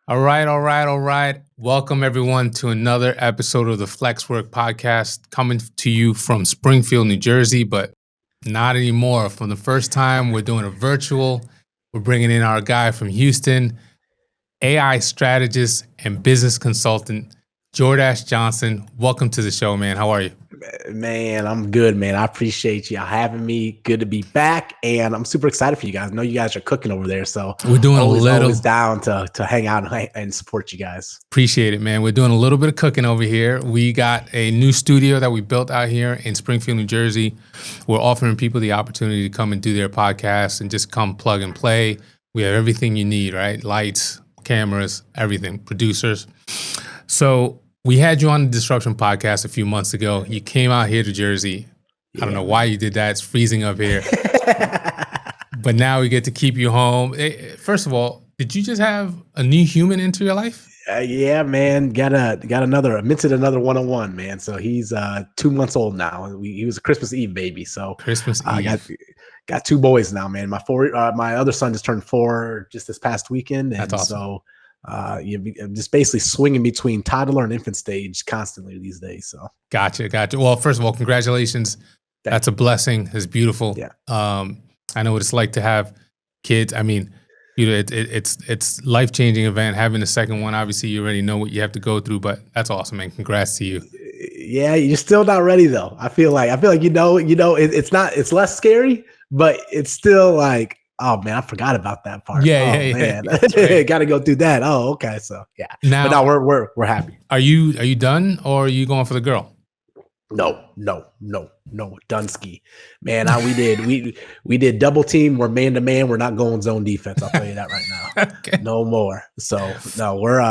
All right. Welcome everyone to another episode of the Flexwork Podcast, coming to you from Springfield, New Jersey, but not anymore. For the first time, we're doing a virtual. We're bringing in our guy from Houston, AI strategist and business consultant, Jordache Johnson. Welcome to the show, man. How are you? Man, I'm good, man. I appreciate you having me. Good to be back, and I'm super excited for you guys. I know you guys are cooking over there, so We're doing always down to hang out and support you guys. Appreciate it, man. We're doing a little bit of cooking over here. We got a new studio that we built out here in Springfield, New Jersey. We're offering people the opportunity to come and do their podcast and just come plug and play. We have everything you need, right? Lights, cameras, everything, producers. So we had you on the Disruption Podcast a few months ago. You came out here to Jersey. I don't know why you did that. It's freezing up here. But now we get to keep you home. First of all, did you just have a new human into your life? Yeah, man. Minted another one-on-one, man. So he's 2 months old now. He was a Christmas Eve baby. So Christmas Eve. Got two boys now, man. My other son just turned 4 just this past weekend. And that's awesome. So you're just basically swinging between toddler and infant stage constantly these days. So Gotcha. Well, first of all, congratulations. That's a blessing. It's beautiful. Yeah. I know what it's like to have kids. I mean, it's life-changing event. Having a second one, obviously, you already know what you have to go through, but that's awesome, man. Congrats to you. Yeah, you're still not ready though. I feel like it's less scary, but it's still like, oh man, I forgot about that part. Man. Right. Got to go through that. Oh, okay. So yeah. Now, but no, we're happy. Are you done, or are you going for the girl? No, Dunsky. Man, we did double team. We're man to man. We're not going zone defense. I'll tell you that right now. Okay. No more. So no, we're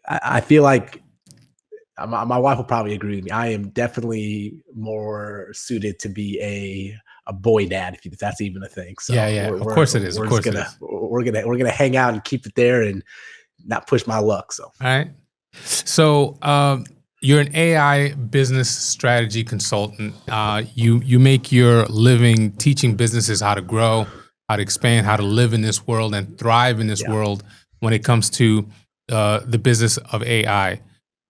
I feel like my wife will probably agree with me. I am definitely more suited to be a boy dad, if that's even a thing. So yeah. Of course it is. We're gonna hang out and keep it there and not push my luck. So all right. So you're an AI business strategy consultant. You make your living teaching businesses how to grow, how to expand, how to live in this world and thrive in this world when it comes to the business of AI.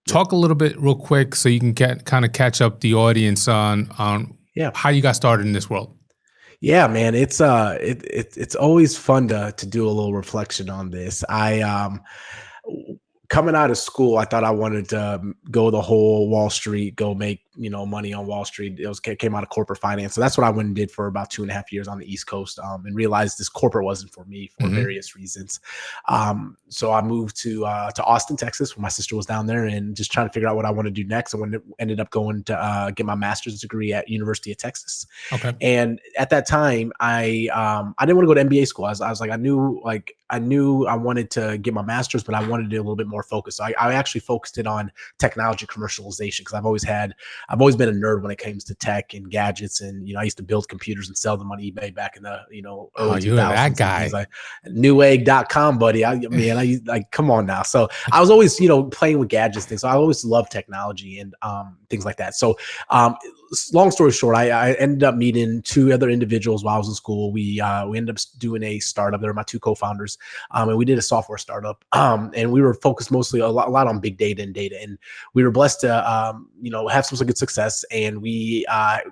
Talk a little bit real quick so you can kind of catch up the audience on how you got started in this world. Yeah, man, it's always fun to do a little reflection on this. Coming out of school, I thought I wanted to go the whole Wall Street, go make money on Wall Street. Came out of corporate finance, so that's what I went and did for about 2.5 years on the East Coast, and realized this corporate wasn't for me for various reasons. So I moved to Austin, Texas, where my sister was down there, and just trying to figure out what I want to do next. And ended up going to get my master's degree at University of Texas. Okay. And at that time, I didn't want to go to MBA school. I was like, I knew I wanted to get my master's, but I wanted to do a little bit more focused. So I actually focused it on technology commercialization, because I've always been a nerd when it comes to tech and gadgets. And, I used to build computers and sell them on eBay back in the, early 2000s. You were that guy. Like newegg.com, buddy. I come on now. So I was always, playing with gadgets things. So I always loved technology and things like that. So long story short, I ended up meeting 2 other individuals while I was in school. We ended up doing a startup. They were my 2 co-founders. And we did a software startup. And we were focused mostly a lot on big data. And we were blessed to, have some good success. And we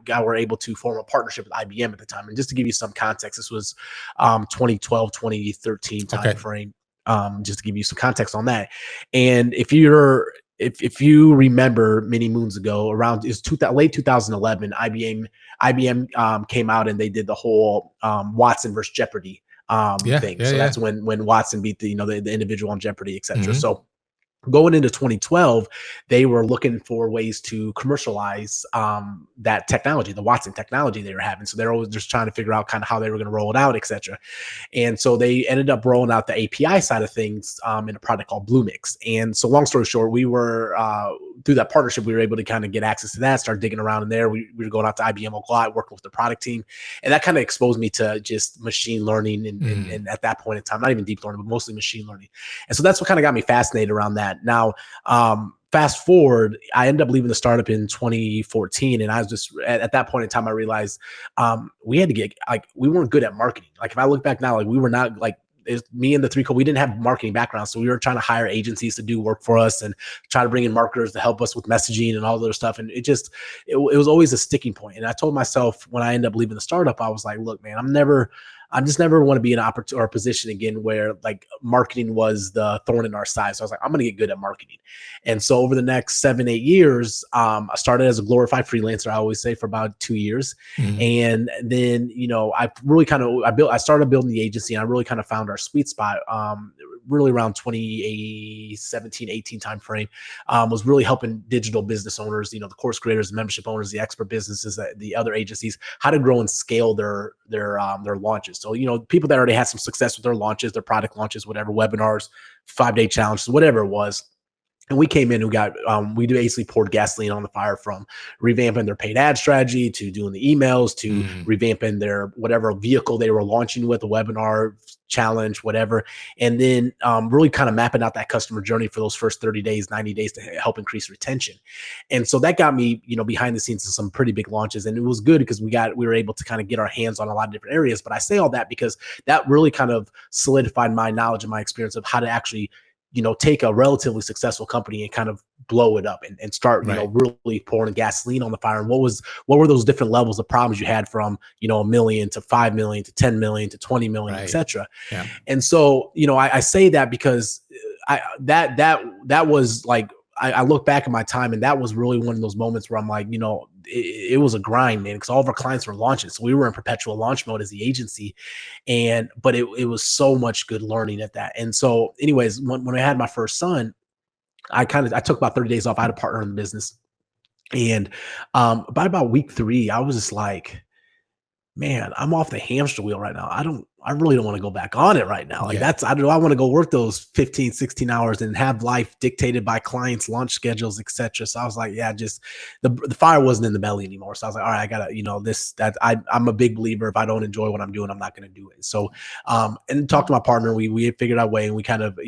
were able to form a partnership with IBM at the time. And just to give you some context, this was 2012, 2013 timeframe. Just to give you some context on that. And if you remember many moons ago, around late 2011, IBM came out and they did the whole Watson versus Jeopardy thing. So that's when Watson beat the individual on Jeopardy, et cetera. So going into 2012, they were looking for ways to commercialize that technology, the Watson technology they were having. So they're always just trying to figure out kind of how they were going to roll it out, et cetera. And so they ended up rolling out the API side of things in a product called Bluemix. And so long story short, we were through that partnership, we were able to kind of get access to that, start digging around in there. We were going out to IBM a lot, working with the product team. And that kind of exposed me to just machine learning and at that point in time, not even deep learning, but mostly machine learning. And so that's what kind of got me fascinated around that. Now, fast forward, I ended up leaving the startup in 2014. And I was just, at that point in time, I realized we had to get, we weren't good at marketing. If I look back now, we were not me and the three we didn't have marketing background. So we were trying to hire agencies to do work for us and try to bring in marketers to help us with messaging and all the other stuff. And it was always a sticking point. And I told myself when I ended up leaving the startup, I was like, look, man, I just never want to be in an opportunity or a position again where like marketing was the thorn in our side. So I was like, I'm going to get good at marketing. And so over the next 7-8 years, I started as a glorified freelancer, I always say, for about 2 years. Mm-hmm. And then, I started building the agency, and I really kind of found our sweet spot. Really around 2017, 18 timeframe, was really helping digital business owners, the course creators, membership owners, the expert businesses, the other agencies, how to grow and scale their launches. So, people that already had some success with their launches, their product launches, whatever, webinars, 5-day challenges, whatever it was. And we came in and we basically poured gasoline on the fire, from revamping their paid ad strategy to doing the emails to revamping their whatever vehicle they were launching with, a webinar, challenge, whatever. And then really kind of mapping out that customer journey for those first 30 days, 90 days to help increase retention. And so that got me, behind the scenes in some pretty big launches. And it was good because we were able to kind of get our hands on a lot of different areas. But I say all that because that really kind of solidified my knowledge and my experience of how to actually take a relatively successful company and kind of blow it up and start, really pouring gasoline on the fire. And what were those different levels of problems you had from, $1 million to 5 million to 10 million to 20 million, et cetera. Yeah. And so, I say that because that was like, I look back at my time, and that was really one of those moments where I'm like, it was a grind, man, because all of our clients were launching. So we were in perpetual launch mode as the agency. But it was so much good learning at that. And so anyways, when I had my first son, I took about 30 days off. I had a partner in the business. And by about week 3, I was just like, man, I'm off the hamster wheel right now. I really don't want to go back on it right now. Like I want to go work those 15, 16 hours and have life dictated by clients, launch schedules, etc. So I was like, just the fire wasn't in the belly anymore. So I was like, all right, I gotta, I'm a big believer. If I don't enjoy what I'm doing, I'm not going to do it. So, and talked to my partner, we figured out a way, and we kind of,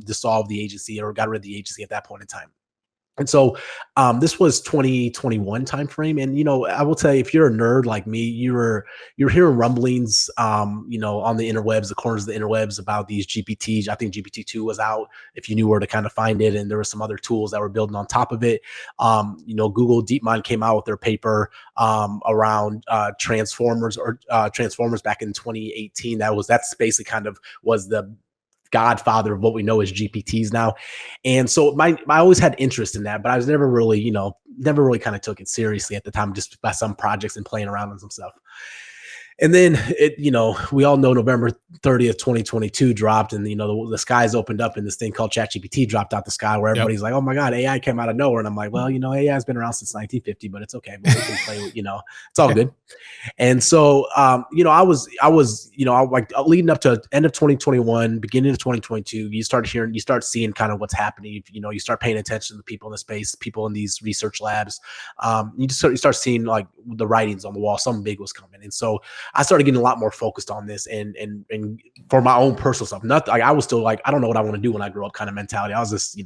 dissolved the agency, or got rid of the agency at that point in time. And so this was 2021 timeframe. And, I will tell you, if you're a nerd like me, you're hearing rumblings, on the interwebs, the corners of the interwebs, about these GPTs. I think GPT-2 was out, if you knew where to kind of find it. And there were some other tools that were building on top of it. Google DeepMind came out with their paper around transformers back in 2018. That's basically kind of was the godfather of what we know as GPTs now. And so I always had interest in that, but I was never really kind of took it seriously at the time, just by some projects and playing around with some stuff. And then we all know November 30th, 2022 dropped, and the skies opened up, and this thing called ChatGPT dropped out the sky, where everybody's like, oh my God, AI came out of nowhere. And I'm like, well, AI has been around since 1950, but it's okay. But we can play with, it's all good. And so, I was like leading up to end of 2021, beginning of 2022, you start seeing kind of what's happening. You start paying attention to the people in the space, people in these research labs. You start seeing like the writings on the wall, something big was coming. And so I started getting a lot more focused on this, and for my own personal stuff. Not like I was still like, I don't know what I want to do when I grow up kind of mentality. I was just,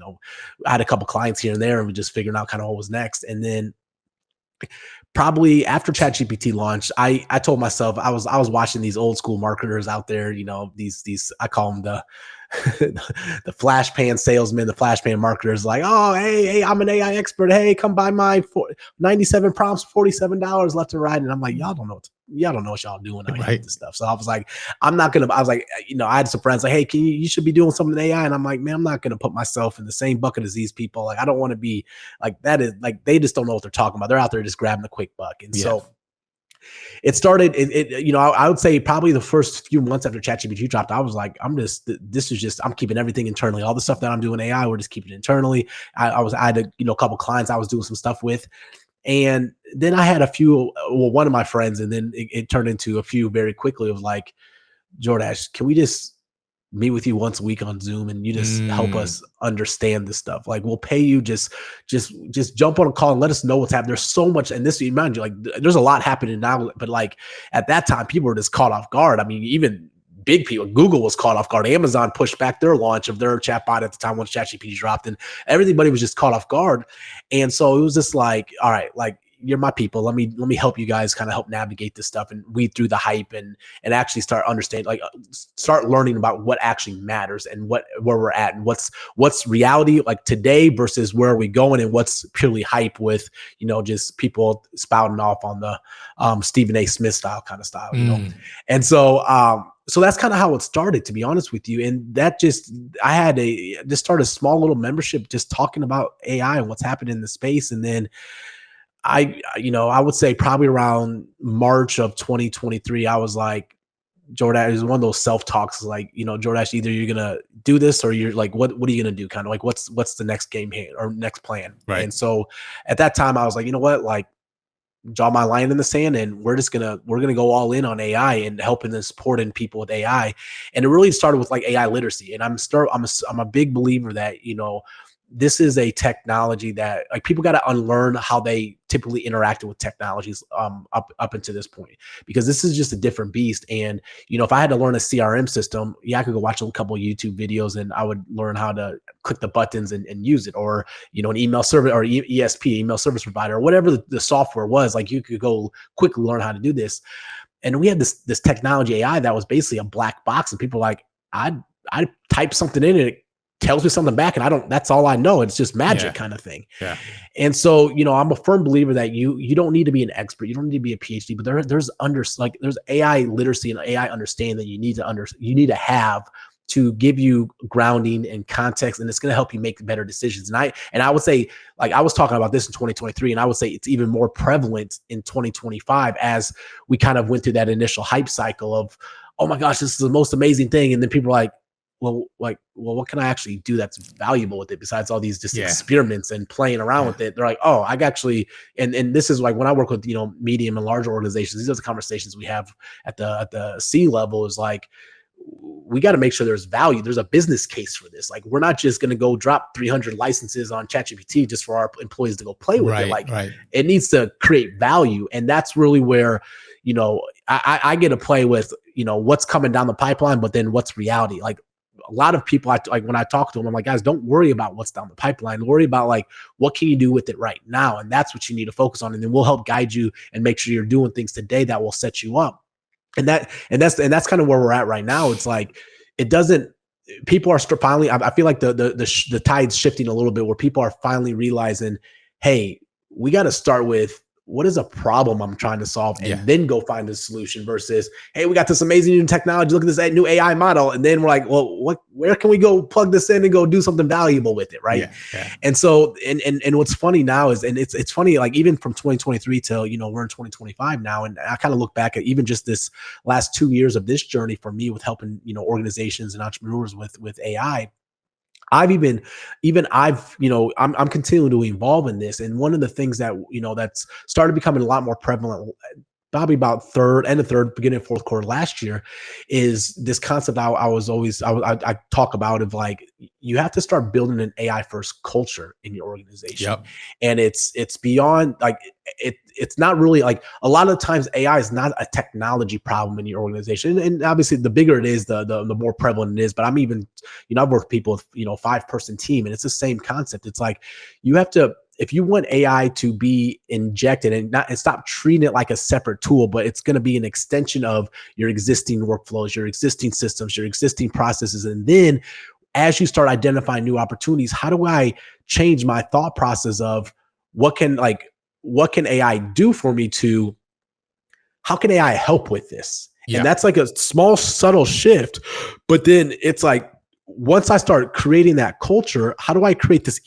I had a couple clients here and there, and we just figuring out kind of what was next. And then probably after ChatGPT launched, I told myself, I was watching these old school marketers out there, these I call them the flash pan salesmen, the flash pan marketers, like, oh, hey, I'm an AI expert. Hey, come buy my 97 prompts, $47 left and right. And I'm like, y'all don't know what y'all doing out here with this stuff. So I was like, I had some friends like, hey, you should be doing something in AI. And I'm like, man, I'm not going to put myself in the same bucket as these people. Like, I don't want to be like, that is like, they just don't know what they're talking about. They're out there just grabbing a quick buck. And so it started, I would say probably the first few months after ChatGPT dropped, I was like, I'm keeping everything internally. All the stuff that I'm doing AI, we're just keeping it internally. I had a couple clients I was doing some stuff with. And then I had one of my friends, and then it turned into a few very quickly. It was like, Jordache, can we just meet with you once a week on Zoom, and you just help us understand this stuff? Like, we'll pay you, just jump on a call and let us know what's happening. There's so much, and this, remind you, like, there's a lot happening now, but like at that time, people were just caught off guard. I mean, even big people, Google was caught off guard. Amazon pushed back their launch of their chatbot at the time once ChatGPT dropped, and everybody was just caught off guard. And so it was just like, all right, like, you're my people. Let me help you guys kind of help navigate this stuff and weed through the hype and actually start understanding, like start learning about what actually matters and where we're at and what's reality like today versus where are we going and what's purely hype with, just people spouting off on the Stephen A. Smith style, And so that's kind of how it started, to be honest with you. And that I just started a small little membership just talking about AI and what's happening in the space. And then I would say probably around March of 2023, I was like, Jordache, is one of those self-talks like, Jordache, either you're going to do this or you're like, what are you going to do? Kind of like, what's the next game here or next plan? Right. And so at that time I was like, you know what, like, draw my line in the sand and we're gonna go all in on AI and helping and supporting people with AI. And it really started with like AI literacy. And I'm a big believer that, this is a technology that like people got to unlearn how they typically interacted with technologies up until this point, because this is just a different beast. And, if I had to learn a CRM system, I could go watch a couple of YouTube videos and I would learn how to click the buttons and use it, or, an email service or ESP, email service provider, or whatever the software was. Like you could go quickly learn how to do this. And we had this technology AI that was basically a black box, and people were like, I type something in and it tells me something back and that's all I know. It's just magic kind of thing. Yeah. And so, I'm a firm believer that you don't need to be an expert. You don't need to be a PhD, but there's AI literacy and AI understanding that you need to have to give you grounding and context, and it's going to help you make better decisions. And I would say, like I was talking about this in 2023, and I would say it's even more prevalent in 2025 as we kind of went through that initial hype cycle of, oh my gosh, this is the most amazing thing. And then people are like, well, what can I actually do that's valuable with it besides all these just experiments and playing around with it? They're like, oh, I actually, and this is like when I work with, medium and larger organizations, these are the conversations we have at the C level is like, we got to make sure there's value. There's a business case for this. Like, we're not just going to go drop 300 licenses on ChatGPT just for our employees to go play with it. Like, it needs to create value. And that's really where, I get to play with, what's coming down the pipeline, but then what's reality. Like, a lot of people, when I talk to them, I'm like, guys, don't worry about what's down the pipeline. Worry about like, what can you do with it right now? And that's what you need to focus on. And then we'll help guide you and make sure you're doing things today that will set you up. And that's kind of where we're at right now. It's like, people are finally, I feel like the tide's shifting a little bit where people are finally realizing, hey, we got to start with, what is a problem I'm trying to solve, and then go find a solution versus, hey, we got this amazing new technology. Look at this new AI model. And then we're like, well, where can we go plug this in and go do something valuable with it? Right. Yeah. And so, and what's funny now is, and it's funny, like even from 2023 till, we're in 2025 now. And I kind of look back at even just this last 2 years of this journey for me with helping, organizations and entrepreneurs with AI. I'm continuing to evolve in this. And one of the things that, that's started becoming a lot more prevalent, probably about end of third, beginning of fourth quarter last year, is this concept I talk about of like, you have to start building an AI first culture in your organization. Yep. And it's beyond like, it's not really like, a lot of times AI is not a technology problem in your organization. And obviously the bigger it is, the more prevalent it is. But I'm even, I've worked with people with, 5-person team, and it's the same concept. It's like, you have to, if you want AI to be injected and stop treating it like a separate tool, but it's going to be an extension of your existing workflows, your existing systems, your existing processes. And then as you start identifying new opportunities, how do I change my thought process of what can AI do for me to, how can AI help with this? Yeah. And that's like a small, subtle shift. But then it's like, once I start creating that culture, how do I create this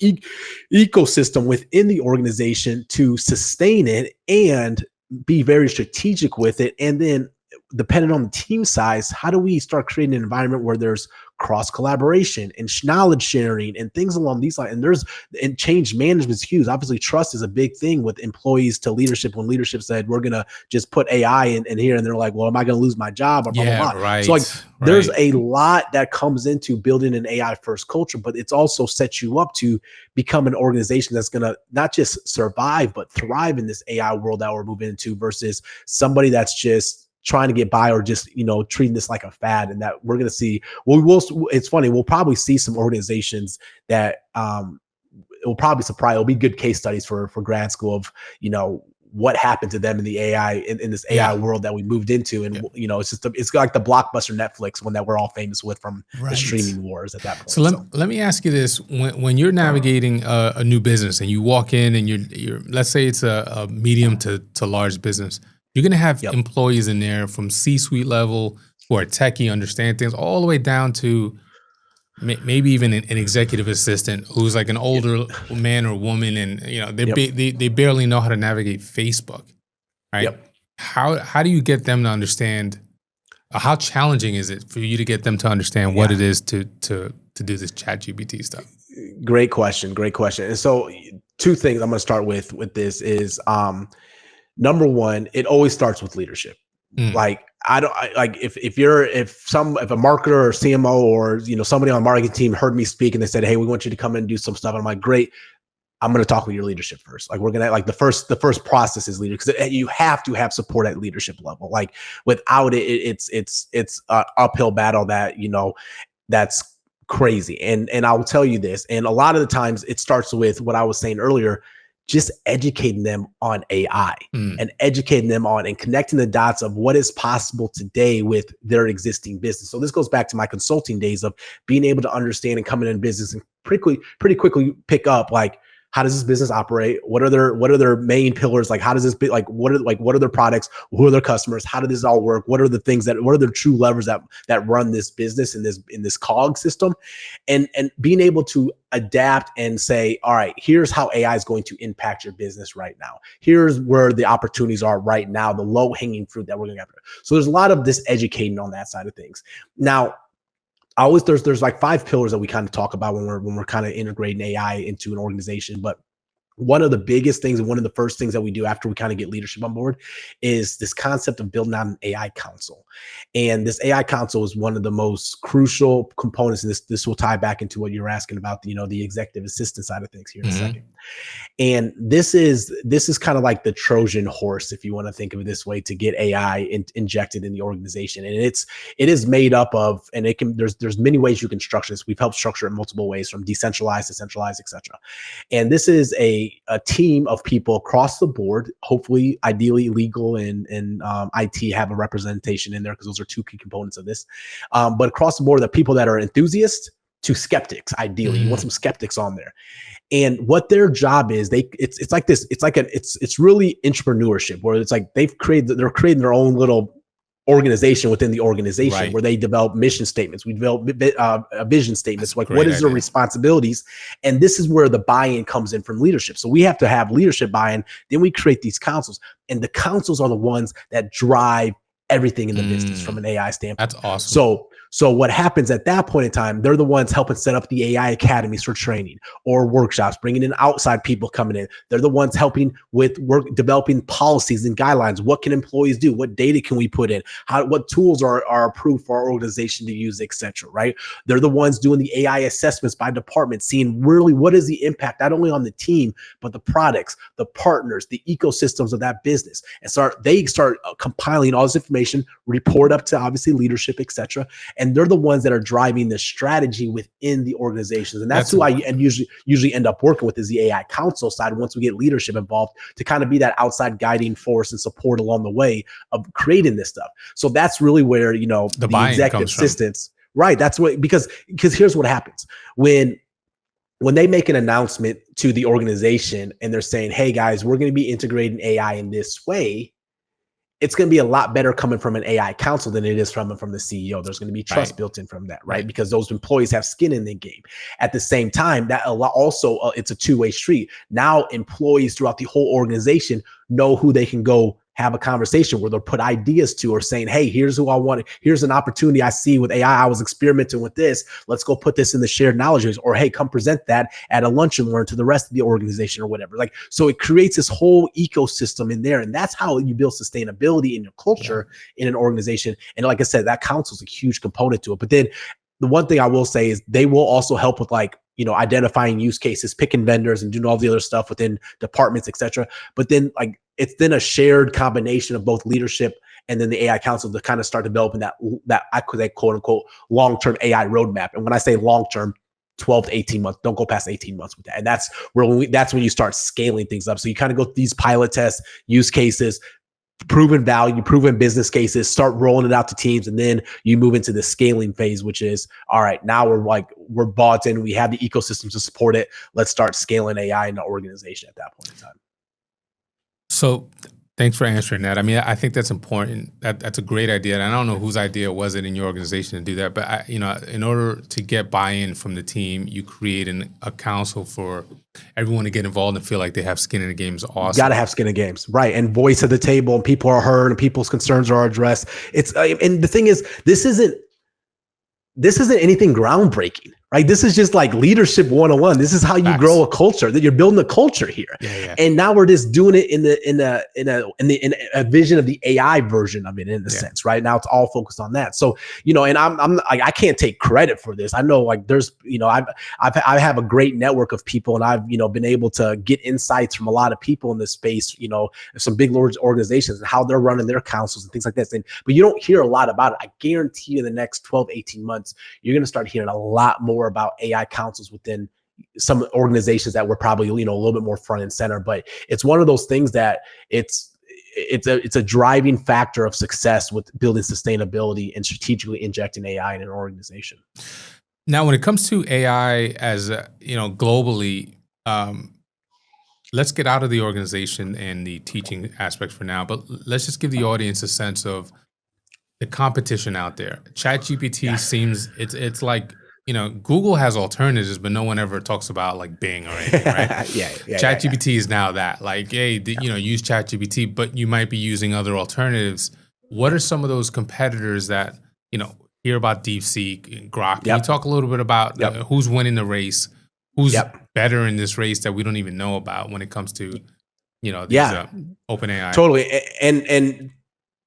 ecosystem within the organization to sustain it and be very strategic with it? And then depending on the team size, how do we start creating an environment where there's cross collaboration and knowledge sharing and things along these lines? And change management is huge. Obviously, trust is a big thing with employees to leadership. When leadership said, we're going to just put AI in here, and they're like, well, am I going to lose my job? Or blah, blah, blah. Right. So like, there's a lot that comes into building an AI first culture, but it's also sets you up to become an organization that's going to not just survive, but thrive in this AI world that we're moving into, versus somebody that's just trying to get by or just, treating this like a fad. And that we're going to see, it's funny, we'll probably see some organizations that it will probably surprise, it'll be good case studies for grad school of, what happened to them in the AI in this AI world that we moved into. And it's like the blockbuster Netflix one that we're all famous with from the streaming wars at that point. So let me ask you this: when you're navigating a new business and you walk in and you're let's say it's a medium to large business, you're going to have employees in there from C-suite level who are techie, understand things, all the way down to maybe even an executive assistant who's like an older man or woman, and they barely know how to navigate Facebook, right? How do you get them to understand? How challenging is it for you to get them to understand what it is to do this ChatGPT stuff? Great question. And so, two things I'm going to start with this is number one, it always starts with leadership. Like if a marketer or CMO or somebody on the marketing team heard me speak and they said, hey, we want you to come in and do some stuff, and I'm like, great, I'm going to talk with your leadership first. Like, we're going to the first process is leadership, because you have to have support at leadership level. Like, without it, it's an uphill battle that that's crazy. And I'll tell you this, and a lot of the times it starts with what I was saying earlier, just educating them on AI and educating them on and connecting the dots of what is possible today with their existing business. So this goes back to my consulting days of being able to understand and come in business and pretty quickly pick up, like, how does this business operate? What are their main pillars? Like, how does this be, what are their products? Who are their customers? How does this all work? What are the true levers that run this business in this cog system? And being able to adapt and say, all right, here's how AI is going to impact your business right now. Here's where the opportunities are right now, the low hanging fruit that we're going to have. So there's a lot of this educating on that side of things. Now, there's like 5 pillars that we kind of talk about when we're kind of integrating AI into an organization. But one of the biggest things and one of the first things that we do after we kind of get leadership on board is this concept of building out an AI council. And this AI council is one of the most crucial components. And this will tie back into what you're asking about, the executive assistant side of things here in a second. And this is kind of like the Trojan horse, if you want to think of it this way, to get AI injected in the organization. And it is made up of, and there's many ways you can structure this. We've helped structure it in multiple ways, from decentralized to centralized, etc. And this is a team of people across the board, hopefully, ideally, legal and IT have a representation in there, because those are 2 key components of this. But across the board, the people that are enthusiasts to skeptics, ideally. You want some skeptics on there. And what their job is, it's like this. It's really entrepreneurship, where it's like they're creating their own little organization within the organization, where they develop mission statements. We develop vision statements. That's what is their responsibilities? And this is where the buy-in comes in from leadership. So we have to have leadership buy-in. Then we create these councils, and the councils are the ones that drive everything in the business from an AI standpoint. That's awesome. So what happens at that point in time, they're the ones helping set up the AI academies for training or workshops, bringing in outside people coming in. They're the ones helping with developing policies and guidelines. What can employees do? What data can we put in? What tools are approved for our organization to use, etc. Right? They're the ones doing the AI assessments by department, seeing really what is the impact, not only on the team, but the products, the partners, the ecosystems of that business. And they start compiling all this information, report up to obviously leadership, etc. And they're the ones that are driving the strategy within the organizations. And that's who I usually end up working with, is the AI council side, once we get leadership involved, to kind of be that outside guiding force and support along the way of creating this stuff. So that's really where, the executive assistants, right? That's what, because here's what happens when they make an announcement to the organization and they're saying, hey guys, we're going to be integrating AI in this way. It's going to be a lot better coming from an AI council than it is from the CEO. There's going to be trust built in from that, right? Because those employees have skin in the game. At the same time, that also it's a two-way street. Now employees throughout the whole organization know who they can go have a conversation where they'll put ideas to, or saying, hey, here's who I want. Here's an opportunity I see with AI. I was experimenting with this. Let's go put this in the shared knowledge base. Or, hey, come present that at a lunch and learn to the rest of the organization or whatever. Like, so it creates this whole ecosystem in there. And that's how you build sustainability in your culture in an organization. And like I said, that council is a huge component to it. But then the one thing I will say is they will also help with, like, identifying use cases, picking vendors, and doing all the other stuff within departments, et cetera. But then, like, it's then a shared combination of both leadership and then the AI council to kind of start developing that I could say, quote unquote, long-term AI roadmap. And when I say long-term, 12 to 18 months. Don't go past 18 months with that. And that's when you start scaling things up. So you kind of go through these pilot tests, use cases, proven value, proven business cases, start rolling it out to teams. And then you move into the scaling phase, which is, all right, now we're bought in. We have the ecosystem to support it. Let's start scaling AI in the organization at that point in time. So thanks for answering that. I mean, I think that's important. That's a great idea. And I don't know whose idea was it in your organization to do that, but in order to get buy-in from the team, you create a council for everyone to get involved and feel like they have skin in the game. Is awesome. Got to have skin in games, right? And voice at the table, and people are heard, and people's concerns are addressed. And the thing is, this isn't anything groundbreaking. Right. This is just like leadership 101. This is how you grow a culture. That you're building a culture here. Yeah. And now we're just doing it in a vision of the AI version of it in a sense. Right now, it's all focused on that. So, and I can't take credit for this. I know like there's, I have a great network of people, and I've, been able to get insights from a lot of people in this space, some big large organizations and how they're running their councils and things like this. But you don't hear a lot about it. I guarantee you in the next 12, 18 months, you're going to start hearing a lot more about AI councils within some organizations that were probably, a little bit more front and center. But it's one of those things that it's a driving factor of success with building sustainability and strategically injecting AI in an organization. Now, when it comes to AI as globally, let's get out of the organization and the teaching aspect for now, but let's just give the audience a sense of the competition out there. ChatGPT seems it's like, Google has alternatives, but no one ever talks about like Bing or anything, right? ChatGPT is now that. Like, hey, use ChatGPT, but you might be using other alternatives. What are some of those competitors that, hear about DeepSeek and Grok? Can you talk a little bit about who's winning the race? Who's better in this race that we don't even know about when it comes to, these OpenAI? Totally. And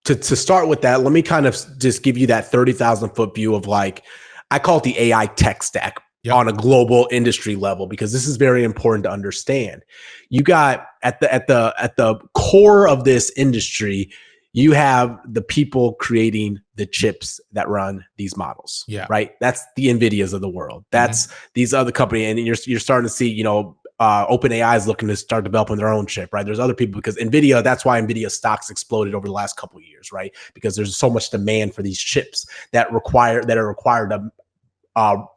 to start with that, let me kind of just give you that 30,000 foot view of like, I call it the AI tech stack on a global industry level, because this is very important to understand. You got at the core of this industry, you have the people creating the chips that run these models. Right. That's the NVIDIAs of the world. That's these other companies, and you're starting to see, OpenAI is looking to start developing their own chip, right? There's other people, because NVIDIA, that's why NVIDIA stocks exploded over the last couple of years, right? Because there's so much demand for these chips that are required to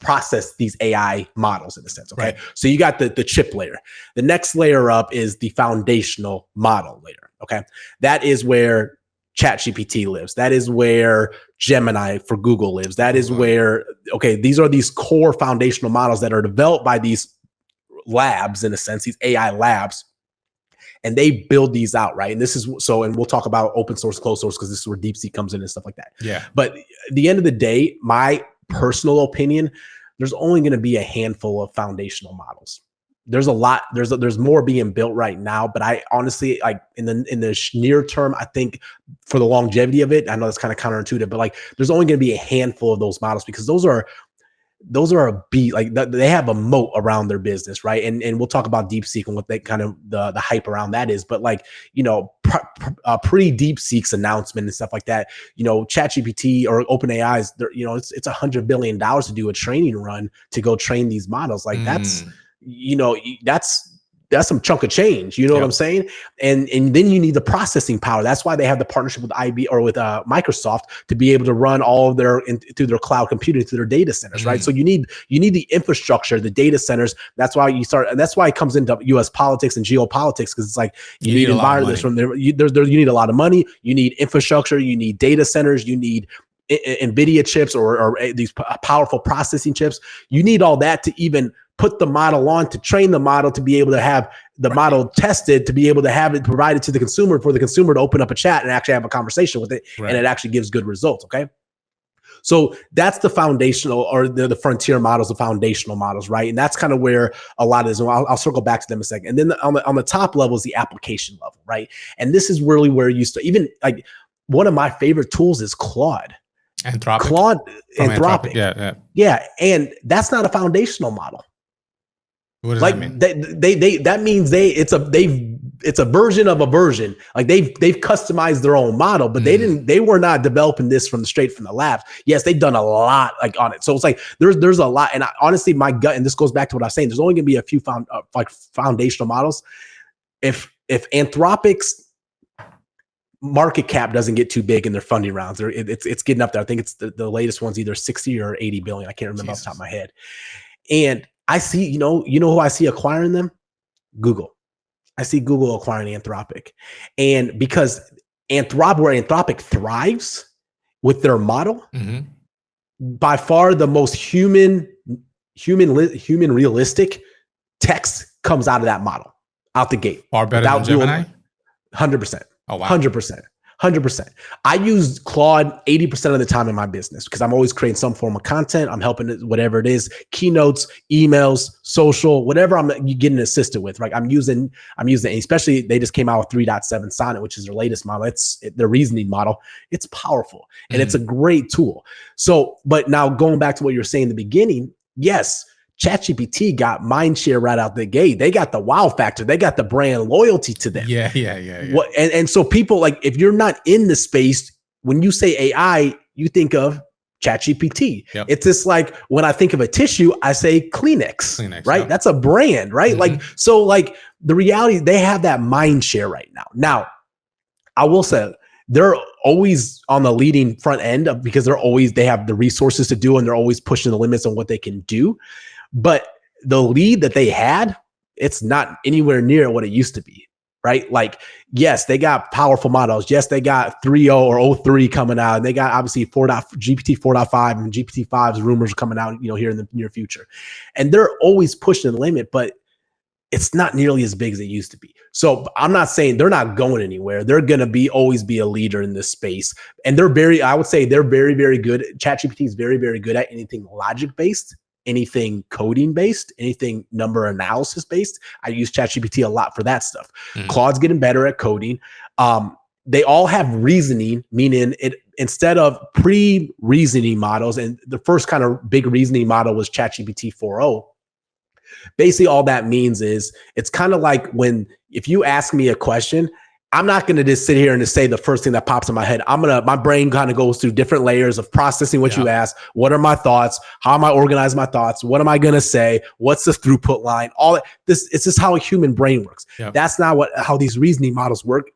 process these AI models in a sense. Okay. Right. So you got the chip layer. The next layer up is the foundational model layer. Okay. That is where ChatGPT lives. That is where Gemini for Google lives. That is where, these are these core foundational models that are developed by these labs, in a sense, these AI labs, and they build these out, right? And this is and we'll talk about open source, closed source, because this is where DeepSeek comes in and stuff like that. Yeah. But at the end of the day, my personal opinion, there's only going to be a handful of foundational models. There's a lot. There's more being built right now, but I honestly, like in the near term, I think for the longevity of it, I know that's kind of counterintuitive, but like there's only going to be a handful of those models, because those are they have a moat around their business, right? And we'll talk about DeepSeek and what they kind of the hype around that is. But like, pre DeepSeek's announcement and stuff like that, ChatGPT or OpenAI's, it's $100 billion to do a training run to go train these models. Like that's some chunk of change, what I'm saying? And then you need the processing power. That's why they have the partnership with IBM or with Microsoft to be able to run all of through their cloud computing, through their data centers, right? So you need the infrastructure, the data centers. That's why and that's why it comes into U.S. politics and geopolitics, because it's like you need environments from there. You need a lot of money. You need infrastructure. You need data centers. You need NVIDIA chips or these powerful processing chips. You need all that to even put the model on, to train the model, to be able to have the model tested, to be able to have it provided to the consumer, for the consumer to open up a chat and actually have a conversation with it. And it actually gives good results. Okay. So that's the foundational, or the frontier models, the foundational models, right? And that's kind of where a lot is. I'll circle back to them in a second. And then on the top level is the application level, right? And this is really where you start. Even like one of my favorite tools is Claude. Anthropic. Yeah. And that's not a foundational model. What does that mean? That means they've it's a version of a version. Like they've customized their own model, but they were not developing this straight from the labs. Yes, they've done a lot like on it. So it's like there's a lot. And honestly, my gut, and this goes back to what I was saying, there's only gonna be a few foundational models. If Anthropic's market cap doesn't get too big in their funding rounds, it's getting up there. I think it's the latest one's either 60 or 80 billion. I can't remember off the top of my head. And I see, you know who I see acquiring them? Google. I see Google acquiring Anthropic. And because where Anthropic thrives with their model, by far the most human realistic text comes out of that model, out the gate. Far better than Gemini? 100%. Oh, wow. 100%. I use Claude 80% of the time in my business because I'm always creating some form of content. I'm helping it, whatever it is, keynotes, emails, social, whatever I'm getting assisted with. Right? I'm using, especially they just came out with 3.7 Sonnet, which is their latest model. It's their reasoning model. It's powerful and it's a great tool. So, but now going back to what you were saying in the beginning, yes, ChatGPT got mind share right out the gate. They got the wow factor. They got the brand loyalty to them. Yeah. And so people, like, if you're not in the space, when you say AI, you think of ChatGPT. Yep. It's just like when I think of a tissue, I say Kleenex, right? Yep. That's a brand, right? Like, so like the reality, they have that mind share right now. Now, I will say they're always on the leading front end because they have the resources to do, and they're always pushing the limits on what they can do. But the lead that they had, it's not anywhere near what it used to be, right? Like, yes, they got powerful models. Yes, they got 3.0 or 03 coming out. And they got obviously GPT 4.5 and GPT 5's rumors coming out, here in the near future. And they're always pushing the limit, but it's not nearly as big as it used to be. So I'm not saying they're not going anywhere. They're going to always be a leader in this space. And I would say they're very, very good. ChatGPT is very, very good at anything logic-based, anything coding based, anything number analysis based. I use ChatGPT a lot for that stuff. Claude's getting better at coding. They all have reasoning, meaning it instead of pre-reasoning models, and the first kind of big reasoning model was ChatGPT 4.0. Basically, all that means is it's kind of like if you ask me a question, I'm not going to just sit here and just say the first thing that pops in my head. My brain kind of goes through different layers of processing what you ask. What are my thoughts? How am I organizing my thoughts? What am I going to say? What's the throughput line? All that. It's just how a human brain works. Yep. That's not how these reasoning models work,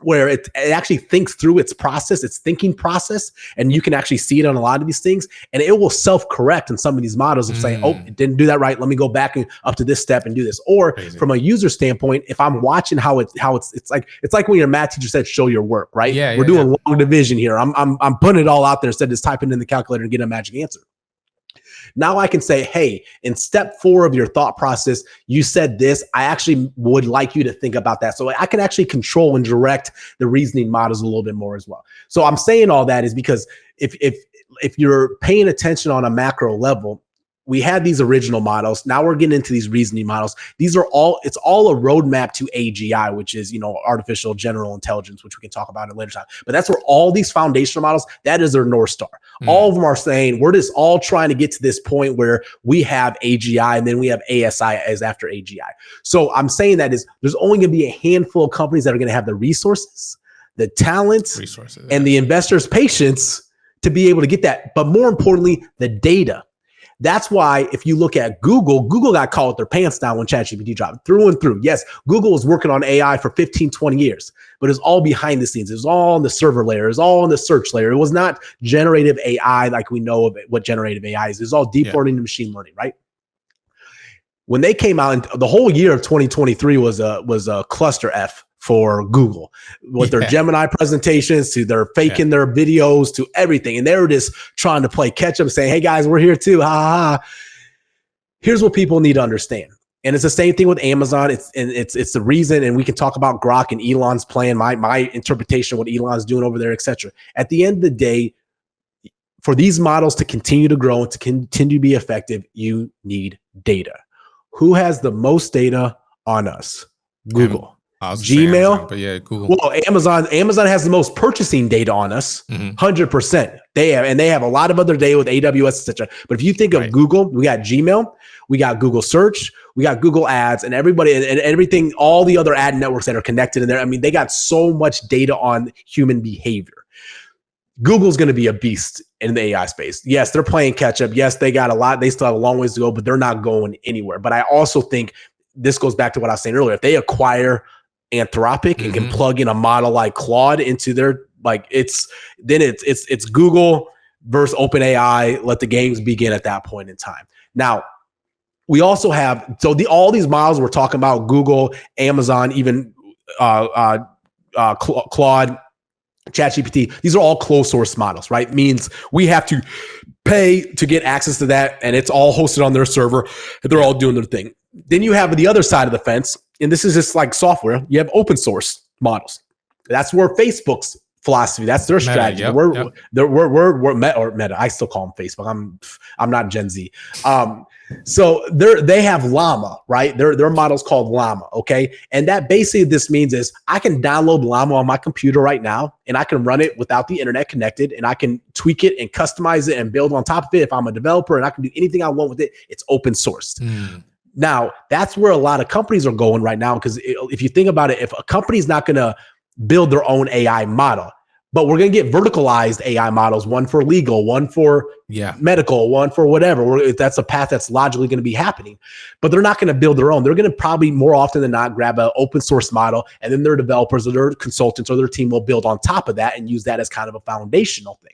where it actually thinks through its thinking process, and you can actually see it on a lot of these things, and it will self-correct in some of these models of saying, oh, it didn't do that right. Let me go back and up to this step and do this. Or from a user standpoint, if I'm watching how it's like when your math teacher said, show your work, right? We're doing long division here. I'm putting it all out there instead of just typing in the calculator and getting a magic answer. Now I can say, hey, in step 4 of your thought process, you said this. I actually would like you to think about that. So I can actually control and direct the reasoning models a little bit more as well. So I'm saying all that is because if you're paying attention on a macro level, we had these original models. Now we're getting into these reasoning models. It's all a roadmap to AGI, which is, artificial general intelligence, which we can talk about at a later time. But that's where all these foundational models, that is their North Star. All of them are saying, we're just all trying to get to this point where we have AGI and then we have ASI as after AGI. So I'm saying there's only going to be a handful of companies that are going to have the resources, the talent, and the investors' patience to be able to get that. But more importantly, the data. That's why if you look at Google got caught with their pants down when ChatGPT dropped through and through. Yes, Google was working on AI for 15, 20 years, but it was all behind the scenes. It was all on the server layer. It was all on the search layer. It was not generative AI like we know of what generative AI is. It was all deep learning and machine learning, right? When they came out, and the whole year of 2023 was a cluster F for Google with their Gemini presentations, to their faking their videos, to everything. And they were just trying to play catch up, saying, hey guys, we're here too. Ha ha ha. Here's what people need to understand. And it's the same thing with Amazon. It's the reason, and we can talk about Grok and Elon's plan, my interpretation of what Elon's doing over there, etc. At the end of the day, for these models to continue to grow and to continue to be effective, you need data. Who has the most data on us? Google. I was gonna say Amazon, but yeah, Google. Well, Amazon has the most purchasing data on us, 100%. They have a lot of other data with AWS, etc. But if you think of Google, we got Gmail, we got Google Search, we got Google Ads, and everybody and everything, all the other ad networks that are connected in there. I mean, they got so much data on human behavior. Google's going to be a beast in the AI space. Yes, they're playing catch up. Yes, they got a lot. They still have a long ways to go, but they're not going anywhere. But I also think this goes back to what I was saying earlier. If they acquire Anthropic and can plug in a model like Claude into their it's Google versus OpenAI. Let the games begin at that point in time. Now, we also have all these models we're talking about: Google, Amazon, even Claude, ChatGPT. These are all closed source models, right? Means we have to pay to get access to that, and it's all hosted on their server. They're all doing their thing. Then you have the other side of the fence, and this is just like software. You have open source models. That's where Facebook's philosophy. That's their strategy. We're Meta. I still call them Facebook. I'm not Gen Z. So they have Llama, right? Their model's called Llama. Okay, and that basically this means is I can download Llama on my computer right now, and I can run it without the internet connected, and I can tweak it and customize it and build on top of it if I'm a developer, and I can do anything I want with it. It's open sourced. Now, that's where a lot of companies are going right now, because if you think about it, if a company's not going to build their own AI model, but we're going to get verticalized AI models, one for legal, one for medical, one for whatever. That's a path that's logically going to be happening, but they're not going to build their own. They're going to probably more often than not grab an open source model, and then their developers or their consultants or their team will build on top of that and use that as kind of a foundational thing.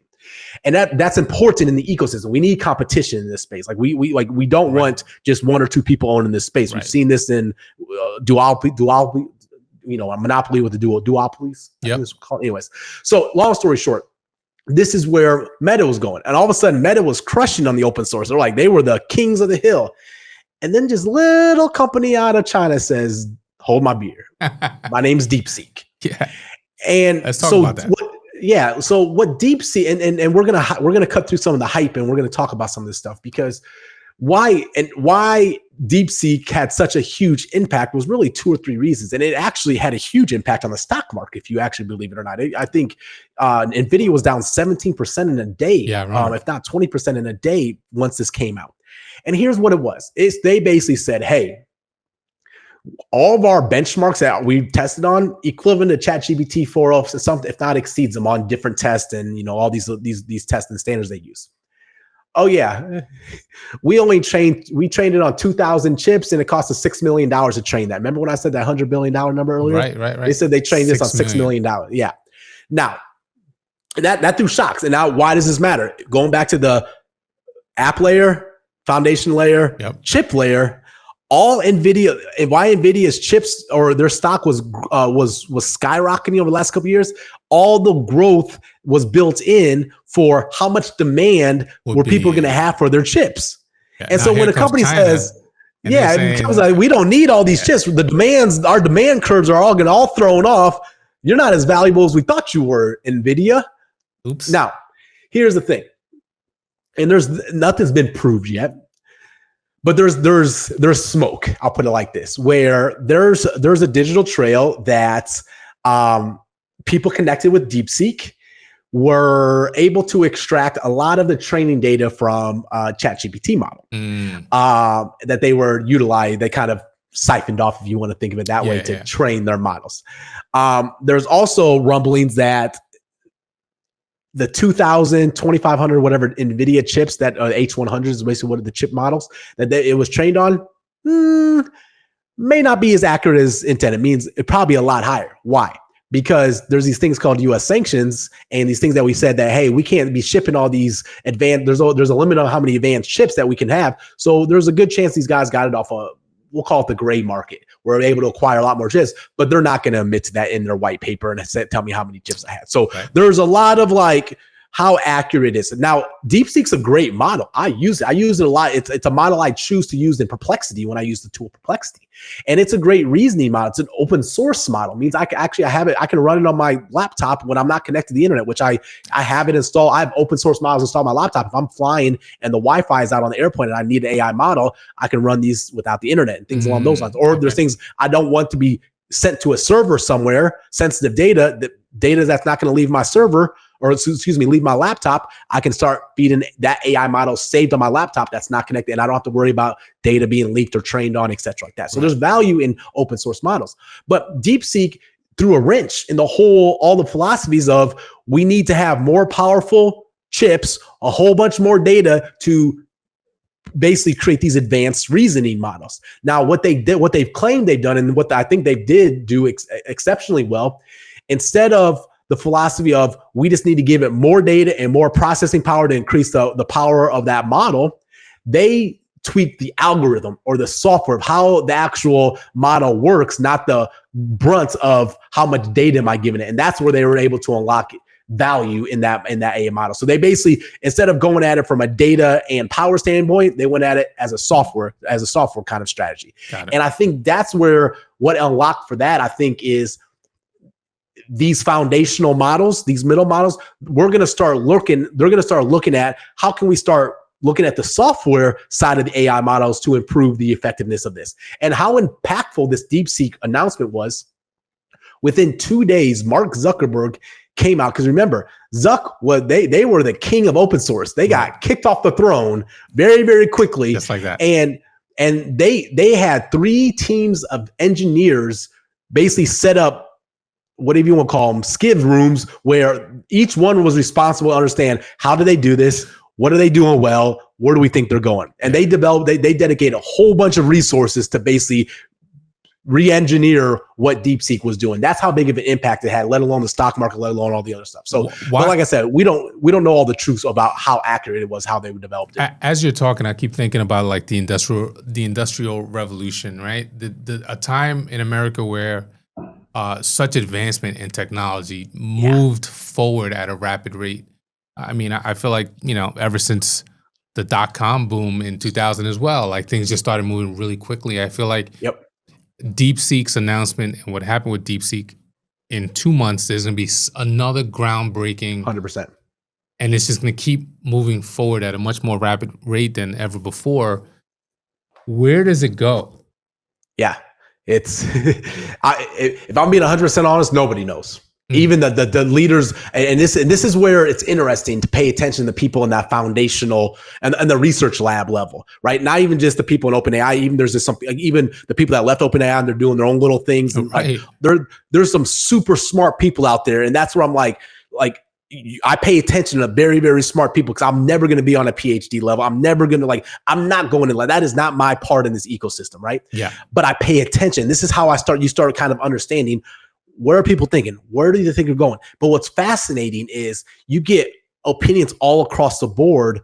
And that's important in the ecosystem. We need competition in this space. Like we don't want just one or two people owning this space. We've seen this in duopoly, a monopoly with the duopolies. Anyways, so long story short, this is where Meta was going. And all of a sudden, Meta was crushing on the open source. They were the kings of the hill. And then just little company out of China says, hold my beer. My name's DeepSeek. Yeah. And let's talk about that. So what DeepSeek, and we're gonna cut through some of the hype, and we're gonna talk about some of this stuff, because why DeepSeek had such a huge impact was really 2 or 3 reasons, and it actually had a huge impact on the stock market, if you actually believe it or not. I think Nvidia was down 17% in a day, if not 20% in a day once this came out. And here's what it was: they basically said, hey, all of our benchmarks that we tested on, equivalent to ChatGPT 4 something, if not exceeds them on different tests and all these tests and standards they use. Oh yeah, we trained it on 2,000 chips, and it cost us $6 million to train that. Remember when I said that $100 billion number earlier? Right. They said they trained this on $6 million. Yeah. Now that threw shocks. And now why does this matter? Going back to the app layer, foundation layer, chip layer. All Nvidia, why Nvidia's chips or their stock was skyrocketing over the last couple of years. All the growth was built in for how much demand were people going to have for their chips. Yeah, and so when a company says, we don't need all these chips. Our demand curves are all thrown off. You're not as valuable as we thought you were, Nvidia. Oops. Now, here's the thing, and nothing's been proved yet. But there's smoke. I'll put it like this: where there's a digital trail that people connected with DeepSeek were able to extract a lot of the training data from ChatGPT model that they were utilizing. They kind of siphoned off, if you want to think of it that way, to train their models. There's also rumblings that the 2,000, 2,500, whatever NVIDIA chips that H100s is basically what are the chip models that it was trained on may not be as accurate as intended. It means it probably a lot higher. Why? Because there's these things called U.S. sanctions and these things that we said that, hey, we can't be shipping all these advanced, there's a limit on how many advanced chips that we can have. So there's a good chance these guys got it off we'll call it the gray market. We're able to acquire a lot more chips, but they're not going to admit to that in their white paper and tell me how many chips I had. So there's a lot of how accurate it is. Now, DeepSeek's a great model. I use it. I use it a lot. It's a model I choose to use in Perplexity when I use the tool Perplexity. And it's a great reasoning model. It's an open source model. It means I can run it on my laptop when I'm not connected to the internet, which I have it installed. I have open source models installed on my laptop. If I'm flying and the Wi-Fi is out on the airplane and I need an AI model, I can run these without the internet and things along those lines. Or there's things I don't want to be sent to a server somewhere, sensitive data, the data that's not going to leave my server, or excuse me, leave my laptop. I can start feeding that AI model saved on my laptop that's not connected, and I don't have to worry about data being leaked or trained on, et cetera, like that. So there's value in open source models. But DeepSeek threw a wrench in all the philosophies of we need to have more powerful chips, a whole bunch more data to basically create these advanced reasoning models. Now, what they've claimed they've done, and what I think they did do exceptionally well, instead of the philosophy of we just need to give it more data and more processing power to increase the power of that model, they tweak the algorithm or the software of how the actual model works, not the brunt of how much data am I giving it. And that's where they were able to unlock value in that AI model. So they basically, instead of going at it from a data and power standpoint, they went at it as a software kind of strategy. And I think that's where what unlocked for that, I think, is these foundational models, these middle models. They're going to start looking at how can we start looking at the software side of the AI models to improve the effectiveness of this. And how impactful this DeepSeek announcement was. Within 2 days, Mark Zuckerberg came out, because remember, they were the king of open source. They got kicked off the throne very, very quickly. Just like that. And they had 3 teams of engineers basically set up, whatever you want to call them, skiv rooms, where each one was responsible to understand how do they do this, what are they doing well, where do we think they're going. And they dedicate a whole bunch of resources to basically re-engineer what DeepSeek was doing. That's how big of an impact it had, let alone the stock market, let alone all the other stuff. So, but like I said, we don't know all the truths about how accurate it was, how they developed it. As you're talking, I keep thinking about like the industrial revolution, right? A time in America where such advancement in technology moved forward at a rapid rate. I mean, I feel like, ever since the dot-com boom in 2000 as well, like things just started moving really quickly. I feel like DeepSeek's announcement and what happened with DeepSeek, in 2 months, there's going to be another groundbreaking 100%. And it's just going to keep moving forward at a much more rapid rate than ever before. Where does it go? Yeah, it's, if I'm being 100% honest, nobody knows. Even the leaders, and this is where it's interesting to pay attention to people in that foundational and the research lab level, right? Not even just the people in OpenAI. Even there's something, like even the people that left OpenAI and they're doing their own little things. And like, there's some super smart people out there, and that's where I'm like I pay attention to very, very smart people, because I'm never going to be on a PhD level. I'm never going to I'm not going to that is not my part in this ecosystem, right? Yeah. But I pay attention. This is how you start kind of understanding. Where are people thinking? Where do you think you're going? But what's fascinating is you get opinions all across the board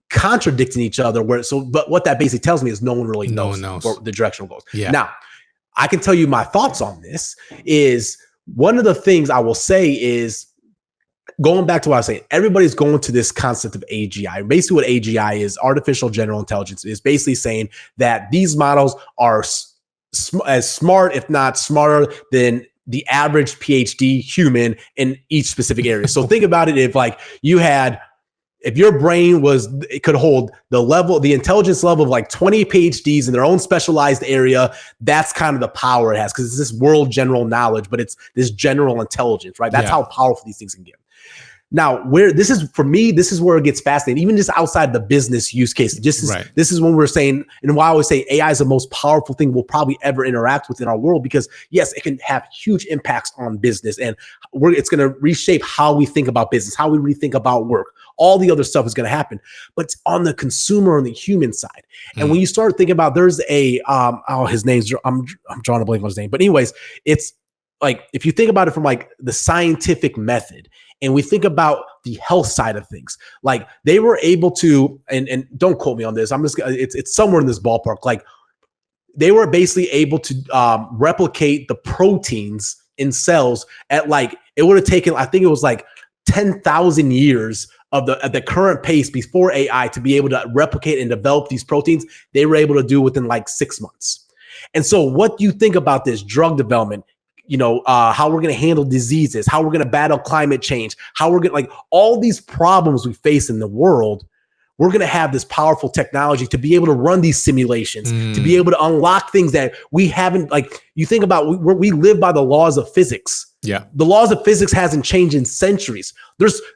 contradicting each other. But what that basically tells me is no one really knows where the direction goes. Yeah. Now, I can tell you my thoughts on this is one of the things I will say is, going back to what I was saying, everybody's going to this concept of AGI. Basically what AGI is, artificial general intelligence, is basically saying that these models are as smart, if not smarter, than the average PhD human in each specific area. So think about it, if your brain it could hold the intelligence level of like 20 PhDs in their own specialized area, that's kind of the power it has, because it's this world general knowledge, but it's this general intelligence, right? That's how powerful these things can get. Now, this is where it gets fascinating, even just outside the business use case. This is when we're saying, and why I always say AI is the most powerful thing we'll probably ever interact with in our world, because yes, it can have huge impacts on business, and it's going to reshape how we think about business, how we rethink about work. All the other stuff is going to happen, but it's on the consumer, on the human side. And when you start thinking about, there's his name's, I'm drawing a blank on his name, but anyways, it's like, if you think about it from like the scientific method, and we think about the health side of things, like they were able to, and don't quote me on this, it's somewhere in this ballpark. Like they were basically able to replicate the proteins in cells at it would have taken, I think it was like 10,000 years of the current pace before AI to be able to replicate and develop these proteins. They were able to do within like 6 months. And so what do you think about this drug development? How we're going to handle diseases, how we're going to battle climate change, how we're going to all these problems we face in the world. we're going to have this powerful technology to be able to run these simulations, to be able to unlock things that we haven't, like, you think about, we live by the laws of physics. Yeah. The laws of physics hasn't changed in centuries.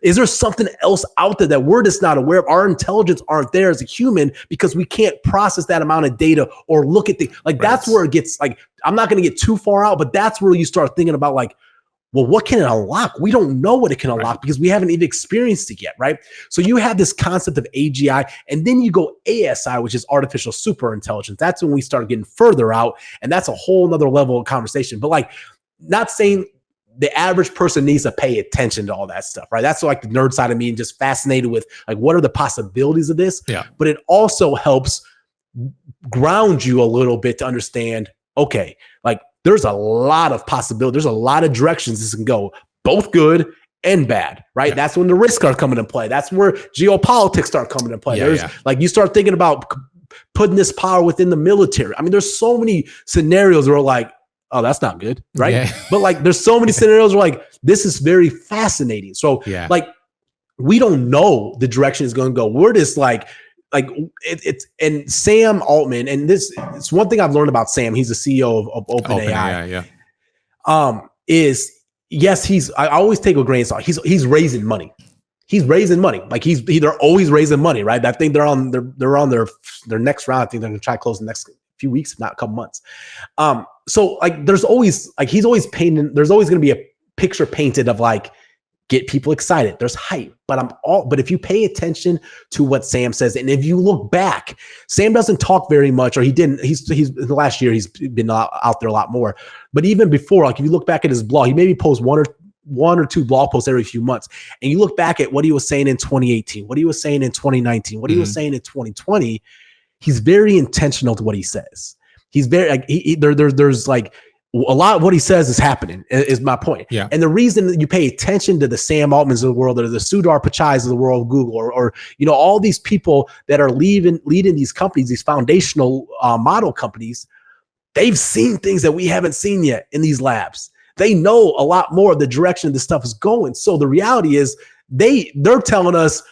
Is there something else out there that we're just not aware of? Our intelligence aren't there as a human because we can't process that amount of data or look at the, like, that's where it gets, like, I'm not going to get too far out, but that's where you start thinking about, like, well, what can it unlock? We don't know what it can unlock because we haven't even experienced it yet, right? So you have this concept of AGI, and then you go ASI, which is artificial super intelligence. That's when we start getting further out, and that's a whole nother level of conversation. But, like, not saying the average person needs to pay attention to all that stuff, right? That's like the nerd side of me and just fascinated with, like, what are the possibilities of this? Yeah. But it also helps ground you a little bit to understand, okay, like, there's a lot of possibility. There's a lot of directions this can go, both good and bad, right? Yeah. That's when the risks are coming into play. That's where geopolitics start coming into play. Like, you start thinking about putting this power within the military. I mean, there's so many scenarios where, like, oh, that's not good, right? Yeah. But, like, there's so many scenarios where, like, this is very fascinating. So, like, we don't know the direction it's going to go. We're just like it's and Sam Altman, and it's one thing I've learned about Sam. He's the CEO of OpenAI. Is yes, I always take a grain of salt. He's raising money. He's raising money. Like, they're always raising money, right? I think they're on their next round. I think they're going to try to close the next few weeks, if not a couple months. So, like, there's always, like, he's always painting. There's always going to be a picture painted of, like, get people excited. There's hype, but if you pay attention to what Sam says, and if you look back, Sam doesn't talk very much, or he didn't. He's in the last year he's been out there a lot more. But even before, like, if you look back at his blog, he maybe posts one or two blog posts every few months, and you look back at what he was saying in 2018, what he was saying in 2019, what he was saying in 2020. He's very intentional to what he says. He's very, like, there's like a lot of what he says is happening, is my point. Yeah. And the reason that you pay attention to the Sam Altmans of the world, or the Sundar Pichais of the world of Google, or all these people that are leading these companies, these foundational model companies, they've seen things that we haven't seen yet in these labs. They know a lot more of the direction this stuff is going. So the reality is they're telling us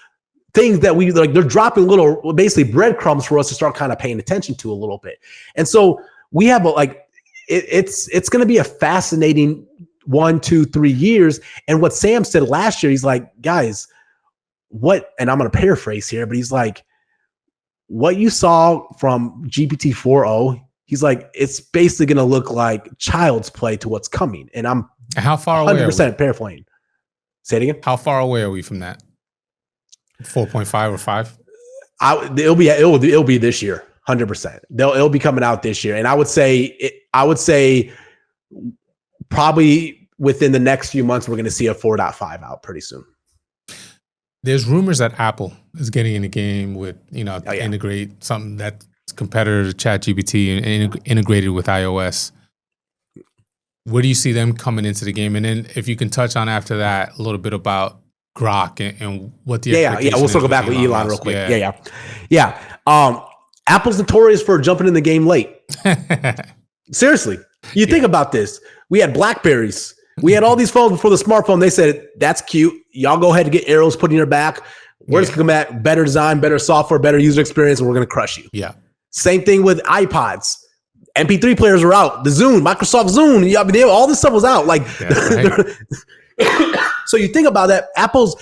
things that we like. They're dropping little, basically, breadcrumbs for us to start kind of paying attention to a little bit. And so we have it's going to be a fascinating 1, 2, 3 years. And what Sam said last year, he's like, guys, and I'm going to paraphrase here, but he's like, what you saw from GPT 4.0, he's like, it's basically going to look like child's play to what's coming. And I'm how far away 100% paraphrasing. Say it again. How far away are we from that? 4.5 or 5? It'll be this year. 100%. It'll be coming out this year. And I would say probably within the next few months, we're going to see a 4.5 out pretty soon. There's rumors that Apple is getting in the game with, integrate something that's competitor to ChatGPT and integrated with iOS. Where do you see them coming into the game? And then if you can touch on after that a little bit about Grok and what the expectation We'll circle back with Elon real quick. Yeah. Apple's notorious for jumping in the game late. Seriously, you think about this. We had Blackberries. We had all these phones before the smartphone. They said, that's cute. Y'all go ahead and get arrows put in your back. We're just going to come at better design, better software, better user experience, and we're going to crush you. Yeah. Same thing with iPods. MP3 players were out. The Zune, Microsoft Zune, all this stuff was out. Like, so you think about that.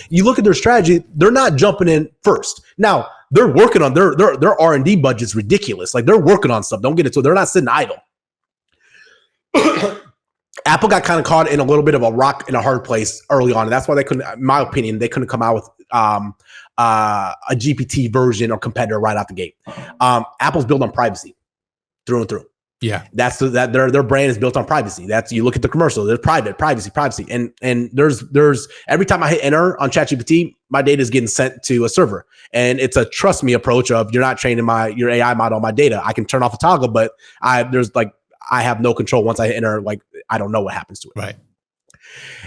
You look at their strategy, they're not jumping in first. Now, they're working on their R&D budget's ridiculous. Like, they're working on stuff. Don't get it. So they're not sitting idle. Apple got kind of caught in a little bit of a rock in a hard place early on. And that's why they couldn't, in my opinion, come out with a GPT version or competitor right out the gate. Apple's built on privacy through and through. Yeah, their brand is built on privacy. You look at the commercial, there's privacy, and there's every time I hit enter on ChatGPT, my data is getting sent to a server, and it's a trust me approach of, you're not training your AI model on my data. I can turn off a toggle, but I have no control once I hit enter. Like, I don't know what happens to it. Right.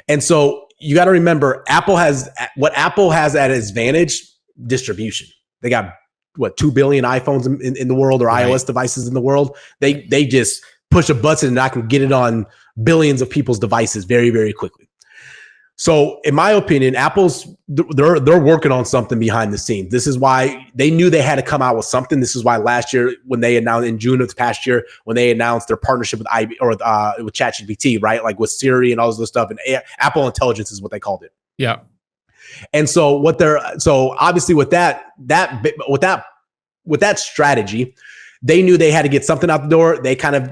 And so you got to remember, Apple has at its advantage, distribution. They got 2 billion iPhones in the world, or iOS devices in the world. They just push a button and I can get it on billions of people's devices very, very quickly. So in my opinion, they're working on something behind the scenes. This is why they knew they had to come out with something. This is why last year when they announced in June of the past year, when they announced their partnership with with ChatGPT, right? Like with Siri and all this other stuff, and Apple Intelligence is what they called it. Yeah. And so obviously with that strategy, they knew they had to get something out the door. They kind of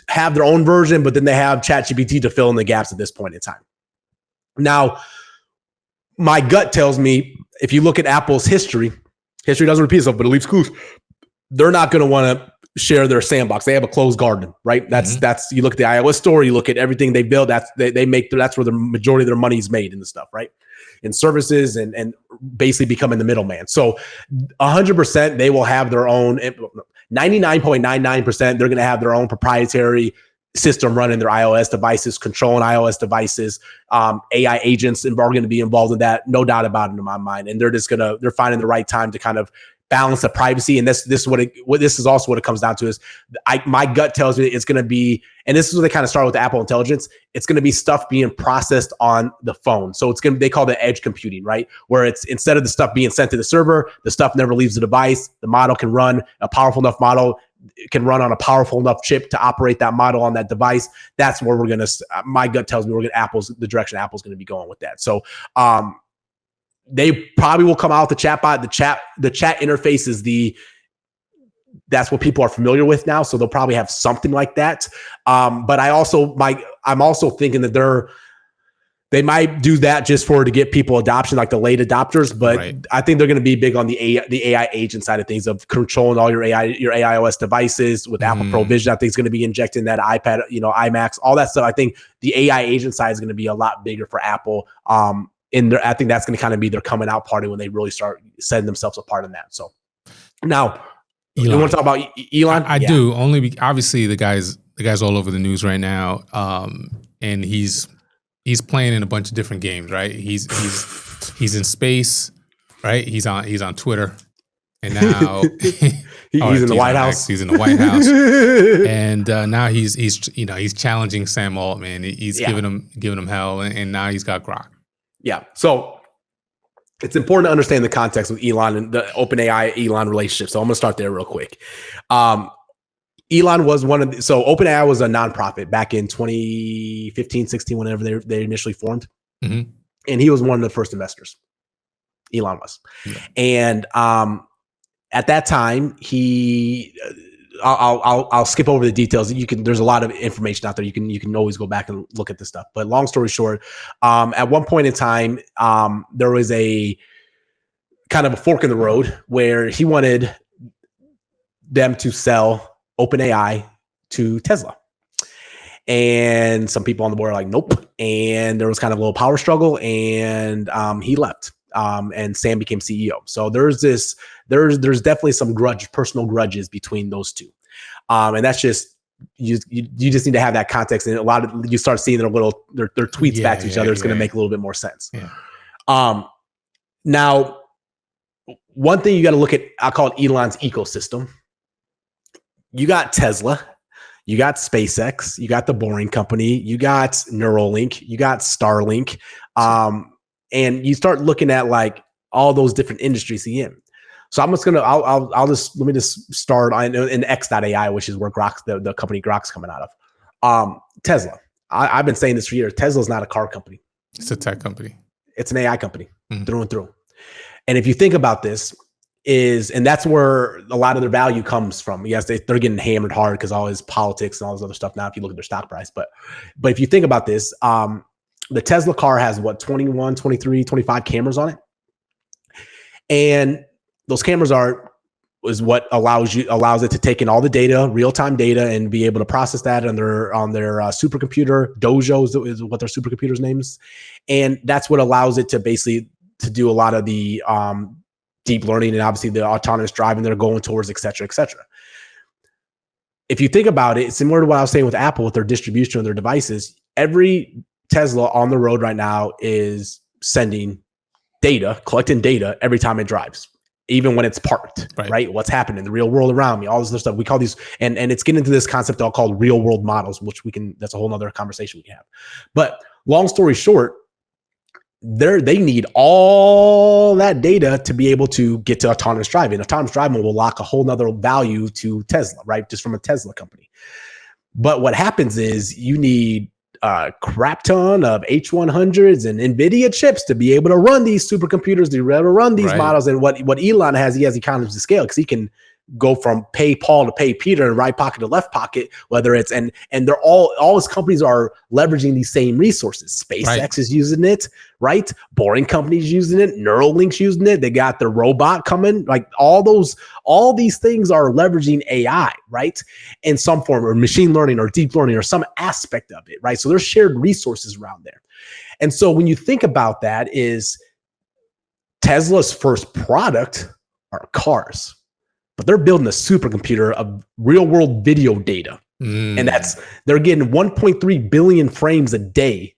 have their own version, but then they have ChatGPT to fill in the gaps at this point in time. Now, my gut tells me if you look at Apple's history doesn't repeat itself, but it leaves clues. They're not going to want to share their sandbox. They have a closed garden, right? That's you look at the iOS store, you look at everything they build. That's where the majority of their money is made in the stuff, right? In services and basically becoming the middleman. So 100% they will have their own. 99.99% they're going to have their own proprietary system running their iOS devices, controlling iOS devices. AI agents are going to be involved in that, no doubt about it in my mind. And they're finding the right time to kind of balance the privacy. And this is also what it comes down to is my gut tells me it's going to be, and this is what they kind of start with the Apple Intelligence. It's going to be stuff being processed on the phone. So they call it edge computing, right? Where it's instead of the stuff being sent to the server, the stuff never leaves the device. The model can run a powerful enough model. It can run on a powerful enough chip to operate that model on that device. That's where we're going to, my gut tells me the direction Apple's going to be going with that. So, they probably will come out with the chatbot. The chat interface is that's what people are familiar with now. So they'll probably have something like that. But I'm also thinking that they might do that just to get people adoption, like the late adopters. But right. I think they're going to be big on the AI agent side of things, of controlling all your iOS devices with Apple Provision. I think it's going to be injecting that iPad, iMacs, all that stuff. I think the AI agent side is going to be a lot bigger for Apple. I think that's going to kind of be their coming out party when they really start setting themselves apart in that. So now, Elon. You want to talk about Elon? I do. Obviously the guy's all over the news right now, and he's playing in a bunch of different games, right? He's in space, right? He's on Twitter, and now he's in the White House. He's in the White House, and now he's challenging Sam Altman. He's giving him hell, and now he's got Grok. Yeah. So it's important to understand the context with Elon and the OpenAI Elon relationship. So I'm going to start there real quick. Elon was OpenAI was a nonprofit back in 2015, 16, whenever they initially formed. Mm-hmm. And he was one of the first investors. Elon was. Yeah. And at that time, I'll skip over the details. There's a lot of information out there. You can always go back and look at this stuff. But long story short, at one point in time, there was a kind of a fork in the road where he wanted them to sell OpenAI to Tesla. And some people on the board are like, nope. And there was kind of a little power struggle, and he left. And Sam became CEO. So there's definitely some personal grudges between those two. And that's just, you just need to have that context. And you start seeing their tweets back to each other. It's going to make a little bit more sense. Yeah. Now, one thing you got to look at, I call it Elon's ecosystem. You got Tesla, you got SpaceX, you got the Boring Company, you got Neuralink, you got Starlink. And you start looking at like all those different industries he's in. So I'm just gonna let me just start in X.AI, which is where Grok's the company Grok's coming out of. Tesla. I've been saying this for years. Tesla's not a car company. It's a tech company. It's an AI company through and through. And if you think about this, and that's where a lot of their value comes from. Yes, they're getting hammered hard because all his politics and all this other stuff now, if you look at their stock price. But if you think about this, the Tesla car has 21, 23, 25 cameras on it. And those cameras is what allows it to take in all the data, real-time data, and be able to process that on their supercomputer. Dojo is what their supercomputer's name is. And that's what allows it to basically to do a lot of the deep learning and obviously the autonomous driving they're going towards, et cetera, et cetera. If you think about it, it's similar to what I was saying with Apple with their distribution of their devices. Every Tesla on the road right now is sending data, collecting data every time it drives, even when it's parked, right? What's happening in the real world around me, all this other stuff. We call these, and it's getting into this concept all called real world models, which that's a whole nother conversation we can have. But long story short, they need all that data to be able to get to autonomous driving. Autonomous driving will lock a whole nother value to Tesla, right? Just from a Tesla company. But what happens is you need a crap ton of H100s and NVIDIA chips to be able to run these supercomputers, to be able to run these models. And what Elon has, he has economies of scale because he can go from pay Paul to pay Peter and right pocket to left pocket, whether it's, and they're all his companies are leveraging these same resources. SpaceX is using it, right? Boring Company's using it. Neuralink's using it. They got the robot coming. Like all these things are leveraging AI, right? In some form, or machine learning or deep learning or some aspect of it, right? So there's shared resources around there. And so when you think about that, is Tesla's first product are cars. But they're building a supercomputer of real world video data. And they're getting 1.3 billion frames a day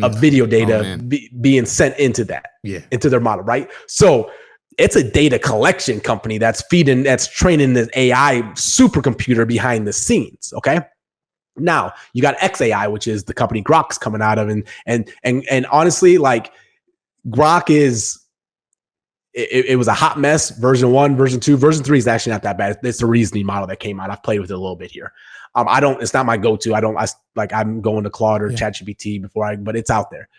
of video data being sent into into their model, right? So it's a data collection company that's training the AI supercomputer behind the scenes. Okay. Now you got XAI, which is the company Grok's coming out of. And honestly, like Grok is, it was a hot mess. Version 1, version 2, version 3 is actually not that bad. It's the reasoning model that came out. I've played with it a little bit here. It's not my go-to. I'm going to Claude or ChatGPT but it's out there.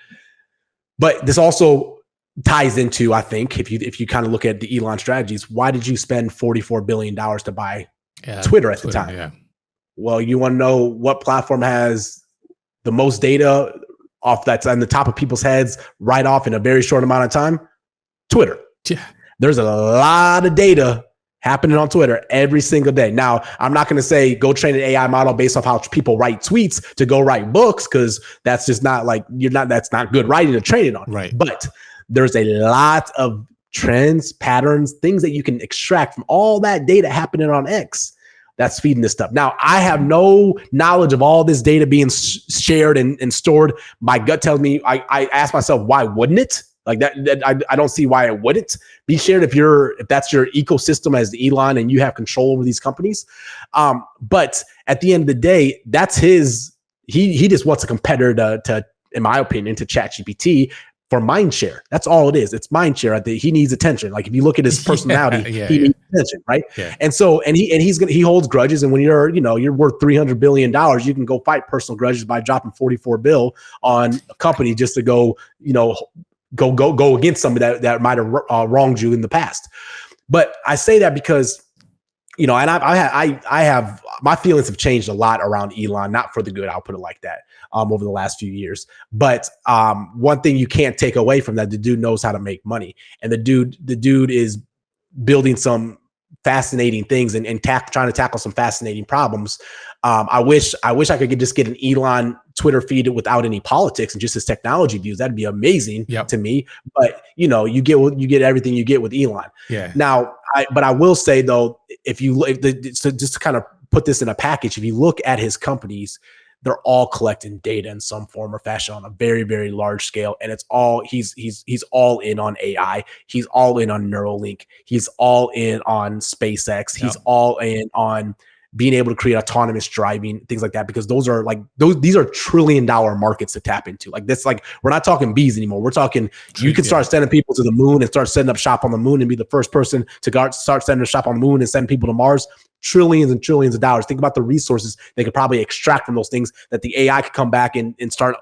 But this also ties into, I think, if you kind of look at the Elon strategies, why did you spend $44 billion to buy Twitter at the time? Yeah. Well, you want to know what platform has the most data that's on the top of people's heads right off in a very short amount of time? Twitter. Yeah. There's a lot of data happening on Twitter every single day. Now, I'm not going to say go train an AI model based off how people write tweets to go write books, because that's just not that's not good writing to train it on. Right. But there's a lot of trends, patterns, things that you can extract from all that data happening on X that's feeding this stuff. Now, I have no knowledge of all this data being shared and stored. My gut tells me, I ask myself, why wouldn't it? Like that I don't see why it wouldn't be shared if that's your ecosystem as Elon and you have control over these companies. But at the end of the day, that's he just wants a competitor to, in my opinion, to ChatGPT for mind share. That's all it is. It's mind share. He needs attention. Like if you look at his personality, he needs attention, right? Yeah. And so he holds grudges. And when you're worth $300 billion, you can go fight personal grudges by dropping 44 bill on a company just to go against somebody that might have wronged you in the past. But I say that because, and I have my feelings have changed a lot around Elon, not for the good. I'll put it like that. Over the last few years. But one thing you can't take away from that, the dude knows how to make money, and the dude is building some fascinating things and trying to tackle some fascinating problems. I wish I could just get an Elon Twitter feed without any politics and just his technology views. That'd be amazing to me. But you get everything you get with Elon. Yeah. Now, I will say though, so just to kind of put this in a package, if you look at his companies, they're all collecting data in some form or fashion on a very, very large scale. And it's all, he's all in on AI. He's all in on Neuralink. He's all in on SpaceX. He's all in on being able to create autonomous driving, things like that, because these are $1 trillion markets to tap into. Like this, we're not talking bees anymore. We're talking, you can start sending people to the moon and start setting up shop on the moon and be the first person to start setting up shop on the moon and send people to Mars. Trillions and trillions of dollars. Think about the resources they could probably extract from those things, that the AI could come back and start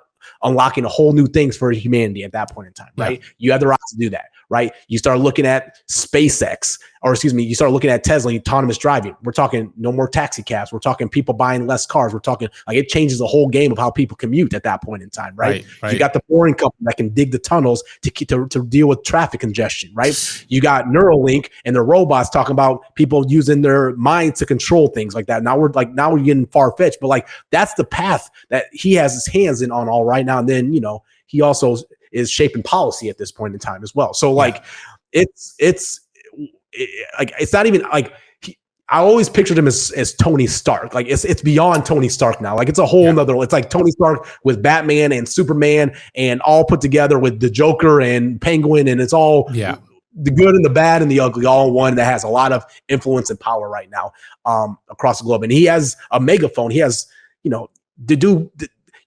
unlocking a whole new things for humanity at that point in time, right? Yeah. You have the right to do that, right? You start looking at SpaceX, you start looking at Tesla and autonomous driving. We're talking no more taxi cabs. We're talking people buying less cars. We're talking it changes the whole game of how people commute at that point in time, right? You got the Boring Company that can dig the tunnels to deal with traffic congestion, right? You got Neuralink and the robots talking about people using their minds to control things like that. Now we're getting far-fetched, but that's the path that he has his hands in on all right now. And then, he also is shaping policy at this point in time as well. So it's not even I always pictured him as Tony Stark. It's beyond Tony Stark now. It's a whole nother, it's like Tony Stark with Batman and Superman and all put together with the Joker and Penguin, and it's all the good and the bad and the ugly all in one, that has a lot of influence and power right now across the globe. And he has a megaphone. He has,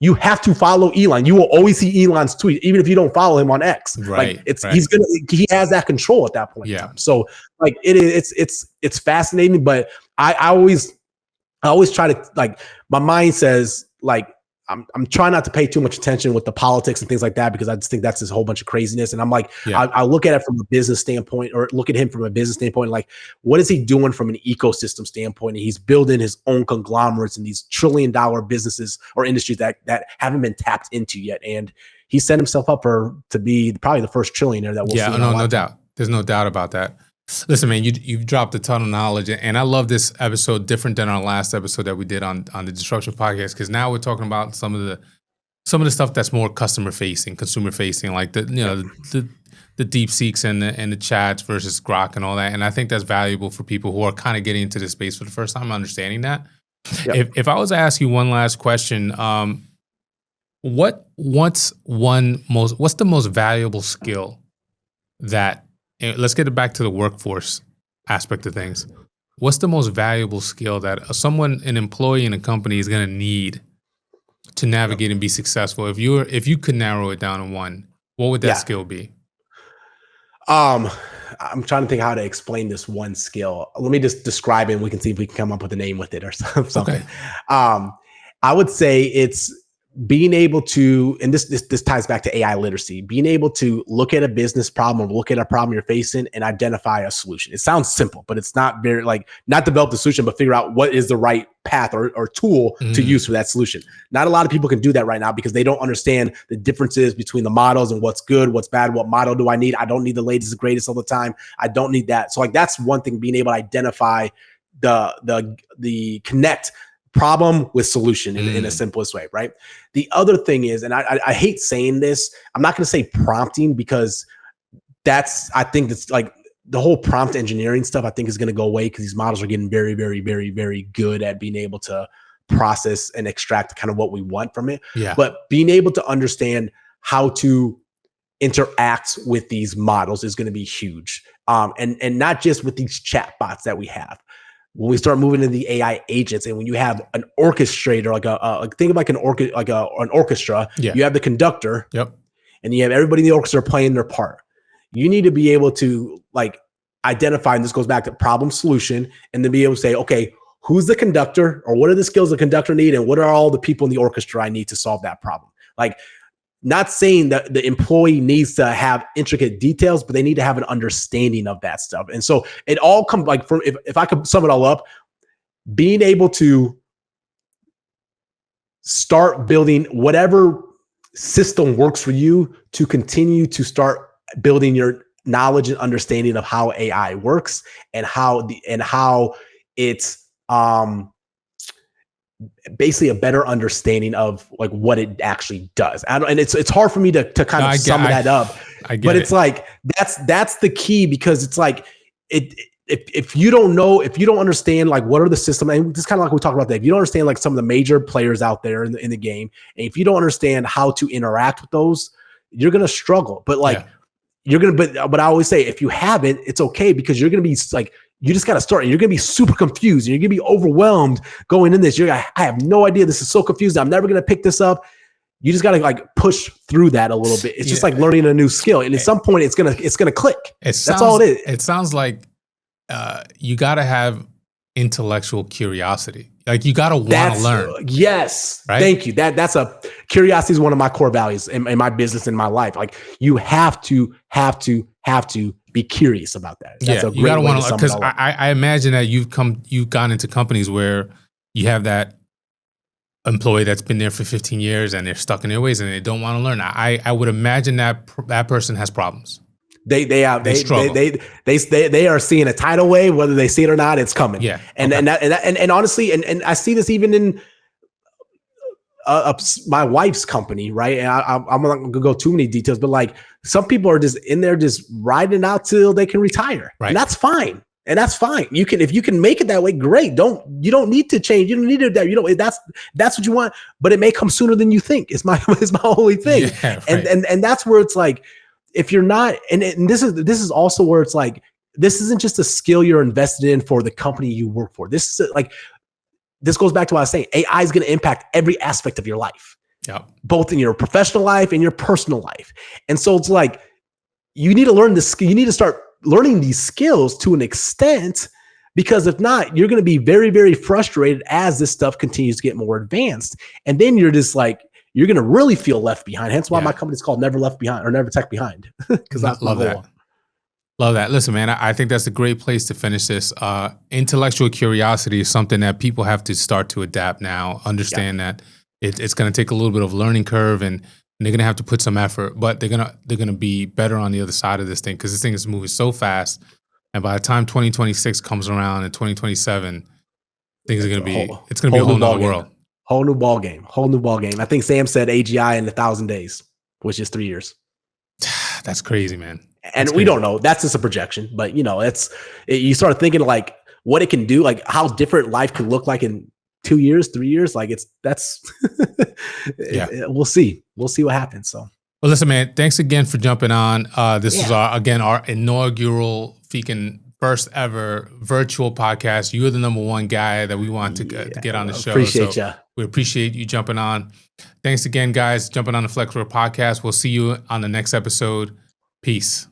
you have to follow Elon. You will always see Elon's tweet, even if you don't follow him on X. Right. He has that control at that point in time. So like it's fascinating, but I always try to, like, my mind says, like, I'm trying not to pay too much attention with the politics and things like that, because I just think that's this whole bunch of craziness. And I'm like, I look at it from a business standpoint, or look at him from a business standpoint, like, what is he doing from an ecosystem standpoint? And he's building his own conglomerates and these $1 trillion businesses or industries that haven't been tapped into yet. And he set himself up to be probably the first trillionaire that we'll see. No doubt. There's no doubt about that. Listen, man, you've dropped a ton of knowledge, and I love this episode, different than our last episode that we did on the Disruption Podcast, because now we're talking about some of the stuff that's more customer facing, consumer facing, like the deep seeks and the chats versus Grok and all that. And I think that's valuable for people who are kind of getting into this space for the first time, understanding that. Yep. If I was to ask you one last question, what's the most valuable skill that, let's get it back to the workforce aspect of things. What's the most valuable skill that an employee in a company is going to need to navigate and be successful? If you could narrow it down to one, what would that skill be? I'm trying to think how to explain this one skill. Let me just describe it, and we can see if we can come up with a name with it or something. Okay. I would say it's being able to, and this ties back to AI literacy, being able to look at a business problem or look at a problem you're facing and identify a solution. It sounds simple, but it's not very, like, not develop the solution, but figure out what is the right path or tool to use for that solution. Not a lot of people can do that right now because they don't understand the differences between the models and what's good, what's bad, what model do I need? I don't need the latest and greatest all the time. I don't need that. So like, that's one thing, being able to identify the connect problem with solution in the simplest way, right? The other thing is, and I hate saying this, I'm not going to say prompting, because I think that's like the whole prompt engineering stuff, I think is going to go away, because these models are getting very, very, very, very good at being able to process and extract kind of what we want from it. Yeah. But being able to understand how to interact with these models is going to be huge. And not just with these chatbots that we have. When we start moving into the AI agents, and when you have an orchestrator, think of like an orchestra, you have the conductor, and you have everybody in the orchestra playing their part. You need to be able to, like, identify, and this goes back to problem solution, and then be able to say, okay, who's the conductor, or what are the skills the conductor need, and what are all the people in the orchestra I need to solve that problem? Like, not saying that the employee needs to have intricate details, but they need to have an understanding of that stuff. And so it all comes, like, from, if I could sum it all up, being able to start building whatever system works for you to continue to start building your knowledge and understanding of how AI works, and how it's basically a better understanding of, like, what it actually does. And it's hard for me to kind of sum that up, but it's like, that's the key, because it's like, if you don't understand, like, what are the systems, and this kind of like we talked about that, if you don't understand, like, some of the major players out there in the game, and if you don't understand how to interact with those, you're going to struggle. But like, but I always say, if you haven't, it's okay, because you're going to be like, you just got to start, and you're going to be super confused, and you're going to be overwhelmed going in this. I have no idea. This is so confusing. I'm never going to pick this up. You just got to, like, push through that a little bit. It's just like learning a new skill. And at some point it's going to click. That's all it is. It sounds like you got to have intellectual curiosity. Like, you got to want to learn. Yes. Right? Thank you. Curiosity is one of my core values in my business, in my life. Like, you have to be curious about that. That's a great, you gotta want to, because I imagine that you've gone into companies where you have that employee that's been there for 15 years and they're stuck in their ways and they don't want to learn. I would imagine that person has problems. They are seeing a tidal wave, whether they see it or not, it's coming. Yeah. And honestly, and I see this even in my wife's company, right? And I'm not gonna go too many details, but like, some people are just in there just riding out till they can retire. Right. And that's fine. If you can make it that way, great. You don't need to change. You don't need to, that's what you want, but it may come sooner than you think. It's my only thing. Yeah, right. And that's where it's like, if you're not, and this is also where it's like, this isn't just a skill you're invested in for the company you work for. This goes back to what I was saying. AI is going to impact every aspect of your life. Yep. both in your professional life and your personal life. And so it's like, you need to learn this. You need to start learning these skills to an extent, because if not, you're going to be very, very frustrated as this stuff continues to get more advanced. And then you're just like, you're going to really feel left behind. Hence why my company's called Never Left Behind, or Never Tech Behind. Because I love that. Love that. Listen, man, I think that's a great place to finish this. Intellectual curiosity is something that people have to start to adapt now. Understand that it's going to take a little bit of learning curve, and they're going to have to put some effort, but they're going to be better on the other side of this thing, because this thing is moving so fast. And by the time 2026 comes around and 2027, things are going to be it's going to be a whole nother world. Whole new ball game. I think Sam said AGI in 1,000 days, which is 3 years. That's crazy, man. And we don't know. That's just a projection. But, you start thinking like what it can do, like how different life could look like in 2 years, 3 years. Like we'll see. We'll see what happens. So, well, listen, man, thanks again for jumping on. This is our inaugural first ever virtual podcast. You're the number one guy that we want to get on the show. Appreciate you. We appreciate you jumping on. Thanks again, guys, jumping on the Flexwork Podcast. We'll see you on the next episode. Peace.